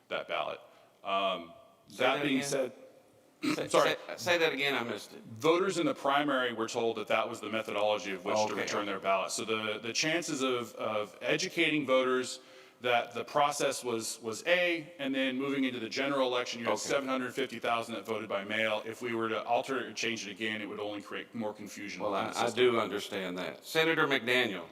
that ballot. That being said, sorry. Say that again, I missed it. Voters in the primary were told that was the methodology of which to return their ballot. So the chances of educating voters that the process was A, and then moving into the general election, you had 750,000 that voted by mail. If we were to alter it or change it again, it would only create more confusion. Well, I do understand that. Senator McDaniel.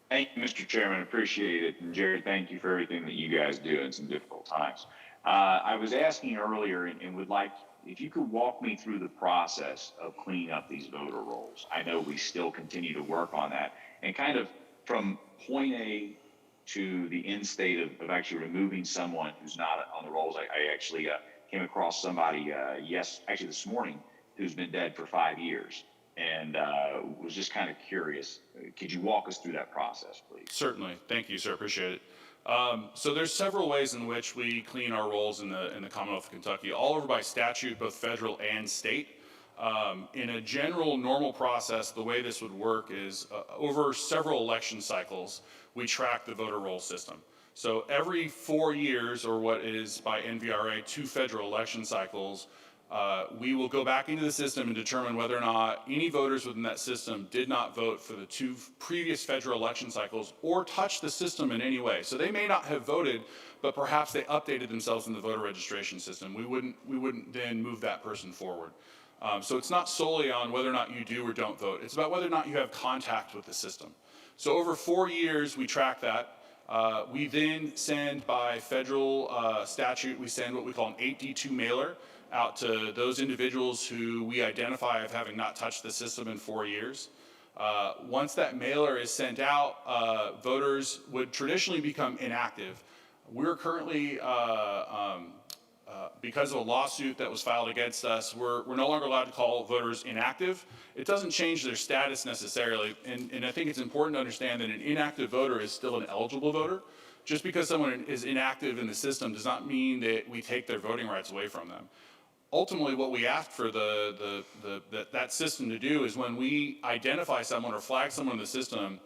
Thank you, Mr. Chairman. Appreciate it. And Jerry, thank you for everything that you guys do in some difficult times. I was asking earlier and would like, if you could walk me through the process of cleaning up these voter rolls. I know we still continue to work on that. And kind of from point A to the end state of actually removing someone who's not on the rolls. I actually came across somebody, actually this morning, who's been dead for 5 years. And was just kind of curious. Could you walk us through that process, please? Certainly. Thank you, sir. Appreciate it. So there's several ways in which we clean our rolls in the Commonwealth of Kentucky, all over by statute, both federal and state. In a general normal process, the way this would work is over several election cycles, we track the voter roll system. So every 4 years, or what is by NVRA 2 federal election cycles, we will go back into the system and determine whether or not any voters within that system did not vote for the 2 previous federal election cycles or touch the system in any way. So they may not have voted, but perhaps they updated themselves in the voter registration system. We wouldn't then move that person forward. So it's not solely on whether or not you do or don't vote. It's about whether or not you have contact with the system. So over 4 years, we track that. We then send by federal statute, we send what we call an 8D2 mailer out to those individuals who we identify as having not touched the system in 4 years. Once that mailer is sent out, voters would traditionally become inactive. We're currently, because of a lawsuit that was filed against us, we're no longer allowed to call voters inactive. It doesn't change their status necessarily, and I think it's important to understand that an inactive voter is still an eligible voter. Just because someone is inactive in the system does not mean that we take their voting rights away from them. Ultimately, what we ask for that system to do is when we identify someone or flag someone in the system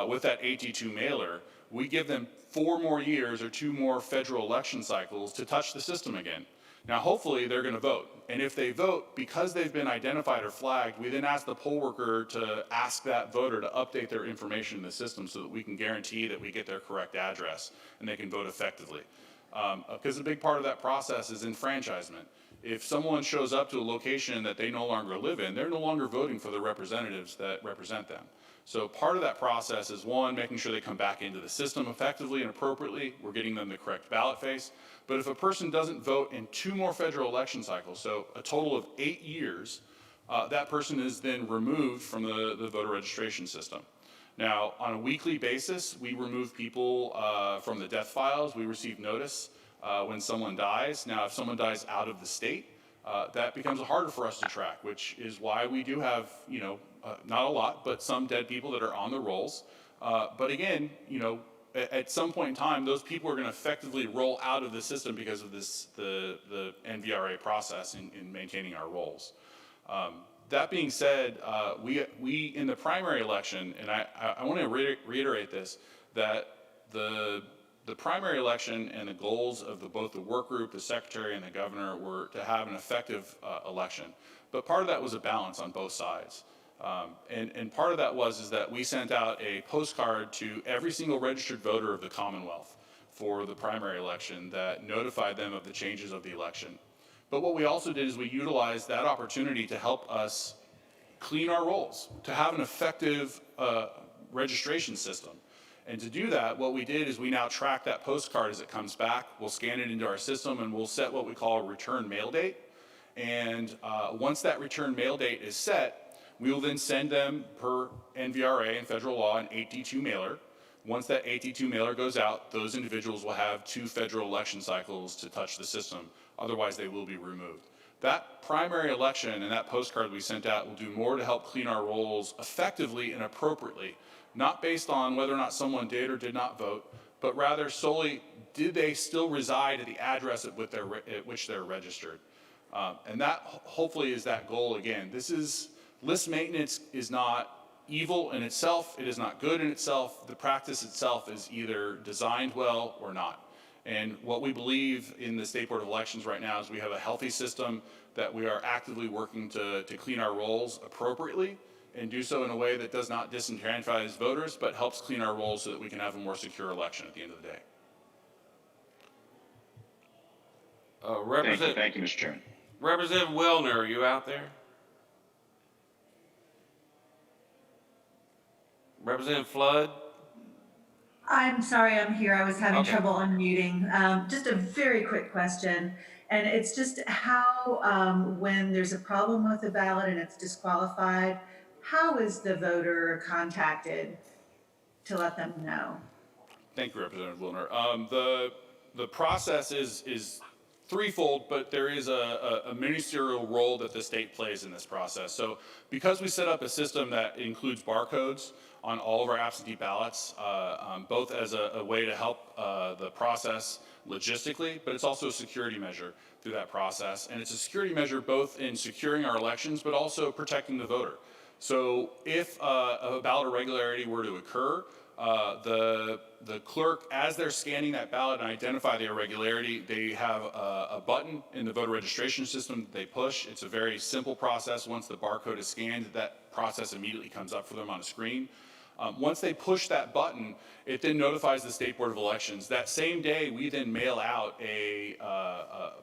with that 8D2 mailer, we give them 4 more years or 2 more federal election cycles to touch the system again. Now, hopefully, they're going to vote. And if they vote, because they've been identified or flagged, we then ask the poll worker to ask that voter to update their information in the system so that we can guarantee that we get their correct address and they can vote effectively. Because a big part of that process is enfranchisement. if someone shows up to a location that they no longer live in, they're no longer voting for the representatives that represent them. So part of that process is, one, making sure they come back into the system effectively and appropriately. We're getting them the correct ballot face. But if a person doesn't vote in 2 more federal election cycles, so a total of 8 years, that person is then removed from the voter registration system. Now, on a weekly basis, we remove people from the death files. We receive notice when someone dies. Now, if someone dies out of the state, that becomes harder for us to track, which is why we do have, not a lot, but some dead people that are on the rolls. But again, at some point in time, those people are going to effectively roll out of the system because of the NVRA process in maintaining our rolls. That being said, we in the primary election, and I want to reiterate this, that the primary election and the goals of both the work group, the secretary, and the governor were to have an effective election. But part of that was a balance on both sides. And part of that is that we sent out a postcard to every single registered voter of the Commonwealth for the primary election that notified them of the changes of the election. But what we also did is we utilized that opportunity to help us clean our rolls, to have an effective registration system. And to do that, what we did is we now track that postcard as it comes back. We'll scan it into our system, and we'll set what we call a return mail date. And once that return mail date is set, we will then send them, per NVRA and federal law, an 8D2 mailer. Once that 8D2 mailer goes out, those individuals will have 2 federal election cycles to touch the system. Otherwise, they will be removed. That primary election and that postcard we sent out will do more to help clean our rolls effectively and appropriately, not based on whether or not someone did or did not vote, but rather solely, did they still reside at the address at which they're registered? And that hopefully is that goal again. List maintenance is not evil in itself. It is not good in itself. The practice itself is either designed well or not. And what we believe in the State Board of Elections right now is we have a healthy system that we are actively working to clean our rolls appropriately and do so in a way that does not disenfranchise voters, but helps clean our rolls so that we can have a more secure election at the end of the day. Thank you, Mr. Chairman. Representative Wilner, are you out there? Representative Flood? I'm sorry, I'm here. I was having Okay. trouble unmuting. Just a very quick question. And it's just how, when there's a problem with the ballot and it's disqualified, how is the voter contacted to let them know? Thank you, Representative Wilner. The process is threefold, but there is a ministerial role that the state plays in this process. So because we set up a system that includes barcodes on all of our absentee ballots, both as a way to help the process logistically, but it's also a security measure through that process. And it's a security measure both in securing our elections, but also protecting the voter. So if a ballot irregularity were to occur, the clerk, as they're scanning that ballot and identify the irregularity, they have a button in the voter registration system that they push. It's a very simple process. Once the barcode is scanned, that process immediately comes up for them on a screen. Once they push that button, it then notifies the State Board of Elections. That same day, we then mail out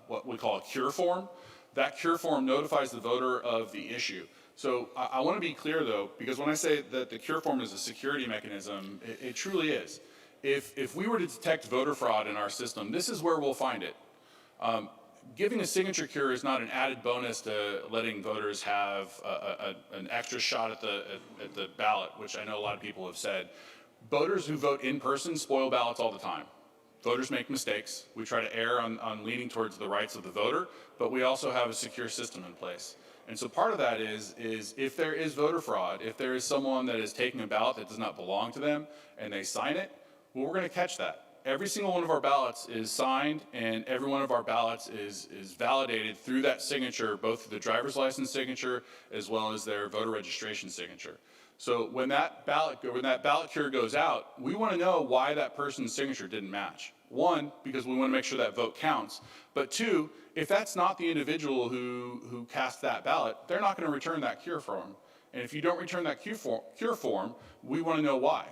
what we call a cure form. That cure form notifies the voter of the issue. So I want to be clear, though, because when I say that the cure form is a security mechanism, it truly is. If we were to detect voter fraud in our system, this is where we'll find it. Giving a signature cure is not an added bonus to letting voters have an extra shot at the ballot, which I know a lot of people have said. Voters who vote in person spoil ballots all the time. Voters make mistakes. We try to err on leaning towards the rights of the voter, but we also have a secure system in place. And so part of that is if there is voter fraud, if there is someone that is taking a ballot that does not belong to them and they sign it, well, we're going to catch that. Every single one of our ballots is signed, and every one of our ballots is validated through that signature, both the driver's license signature as well as their voter registration signature. So when that ballot cure goes out, we want to know why that person's signature didn't match. One, because we want to make sure that vote counts. But two, if that's not the individual who cast that ballot, they're not going to return that cure form. And if you don't return that cure form, we want to know why.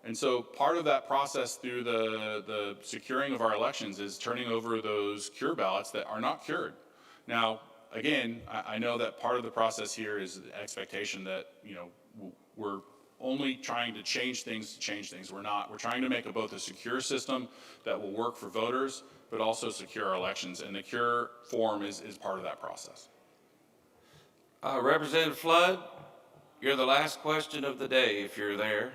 And so part of that process through the securing of our elections is turning over those cure ballots that are not cured. Now, again, I know that part of the process here is the expectation that, you know, we're only trying to change things to change things. We're not. We're trying to make both a secure system that will work for voters, but also secure our elections. And the CURE form is part of that process. Representative Flood, you're the last question of the day if you're there.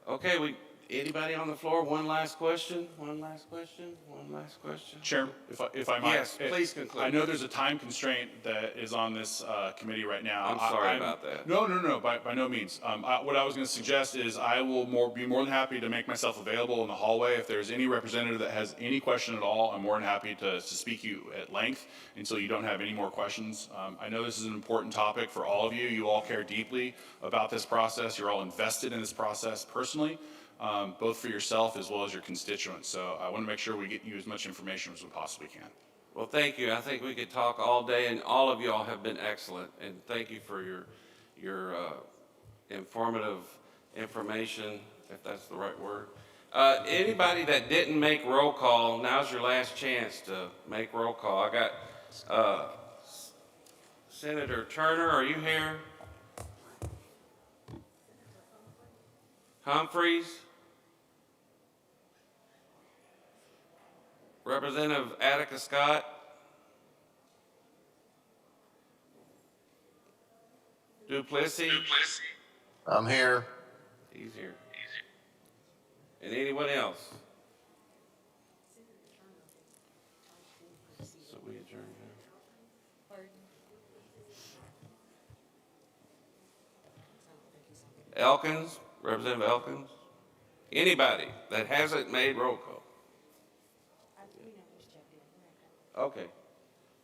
Okay, anybody on the floor? One last question? One last question? One last question? Chairman, if I might. Yes, please conclude. I know there's a time constraint that is on this committee right now. I'm sorry about that. No, by no means. What I was going to suggest is I will be more than happy to make myself available in the hallway. If there's any representative that has any question at all, I'm more than happy to speak you at length until you don't have any more questions. I know this is an important topic for all of you. You all care deeply about this process. You're all invested in this process personally. Both for yourself as well as your constituents. So I want to make sure we get you as much information as we possibly can. Well, thank you. I think we could talk all day, and all of y'all have been excellent. And thank you for your informative information, if that's the right word. Anybody that didn't make roll call, now's your last chance to make roll call. I got Senator Turner, are you here? Humphreys? Representative Attica Scott? Duplessis? I'm here. He's here. And anyone else? So we adjourn now. Elkins? Representative Elkins? Anybody that hasn't made roll call? Okay.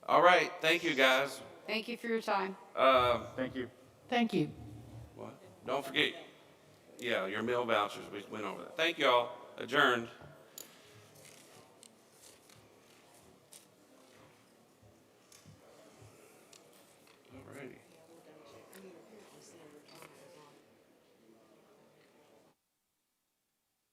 All right. Thank you, guys. Thank you for your time. Thank you. Thank you. What? Don't forget. Yeah, your meal vouchers. We went over that. Thank you all. Adjourned.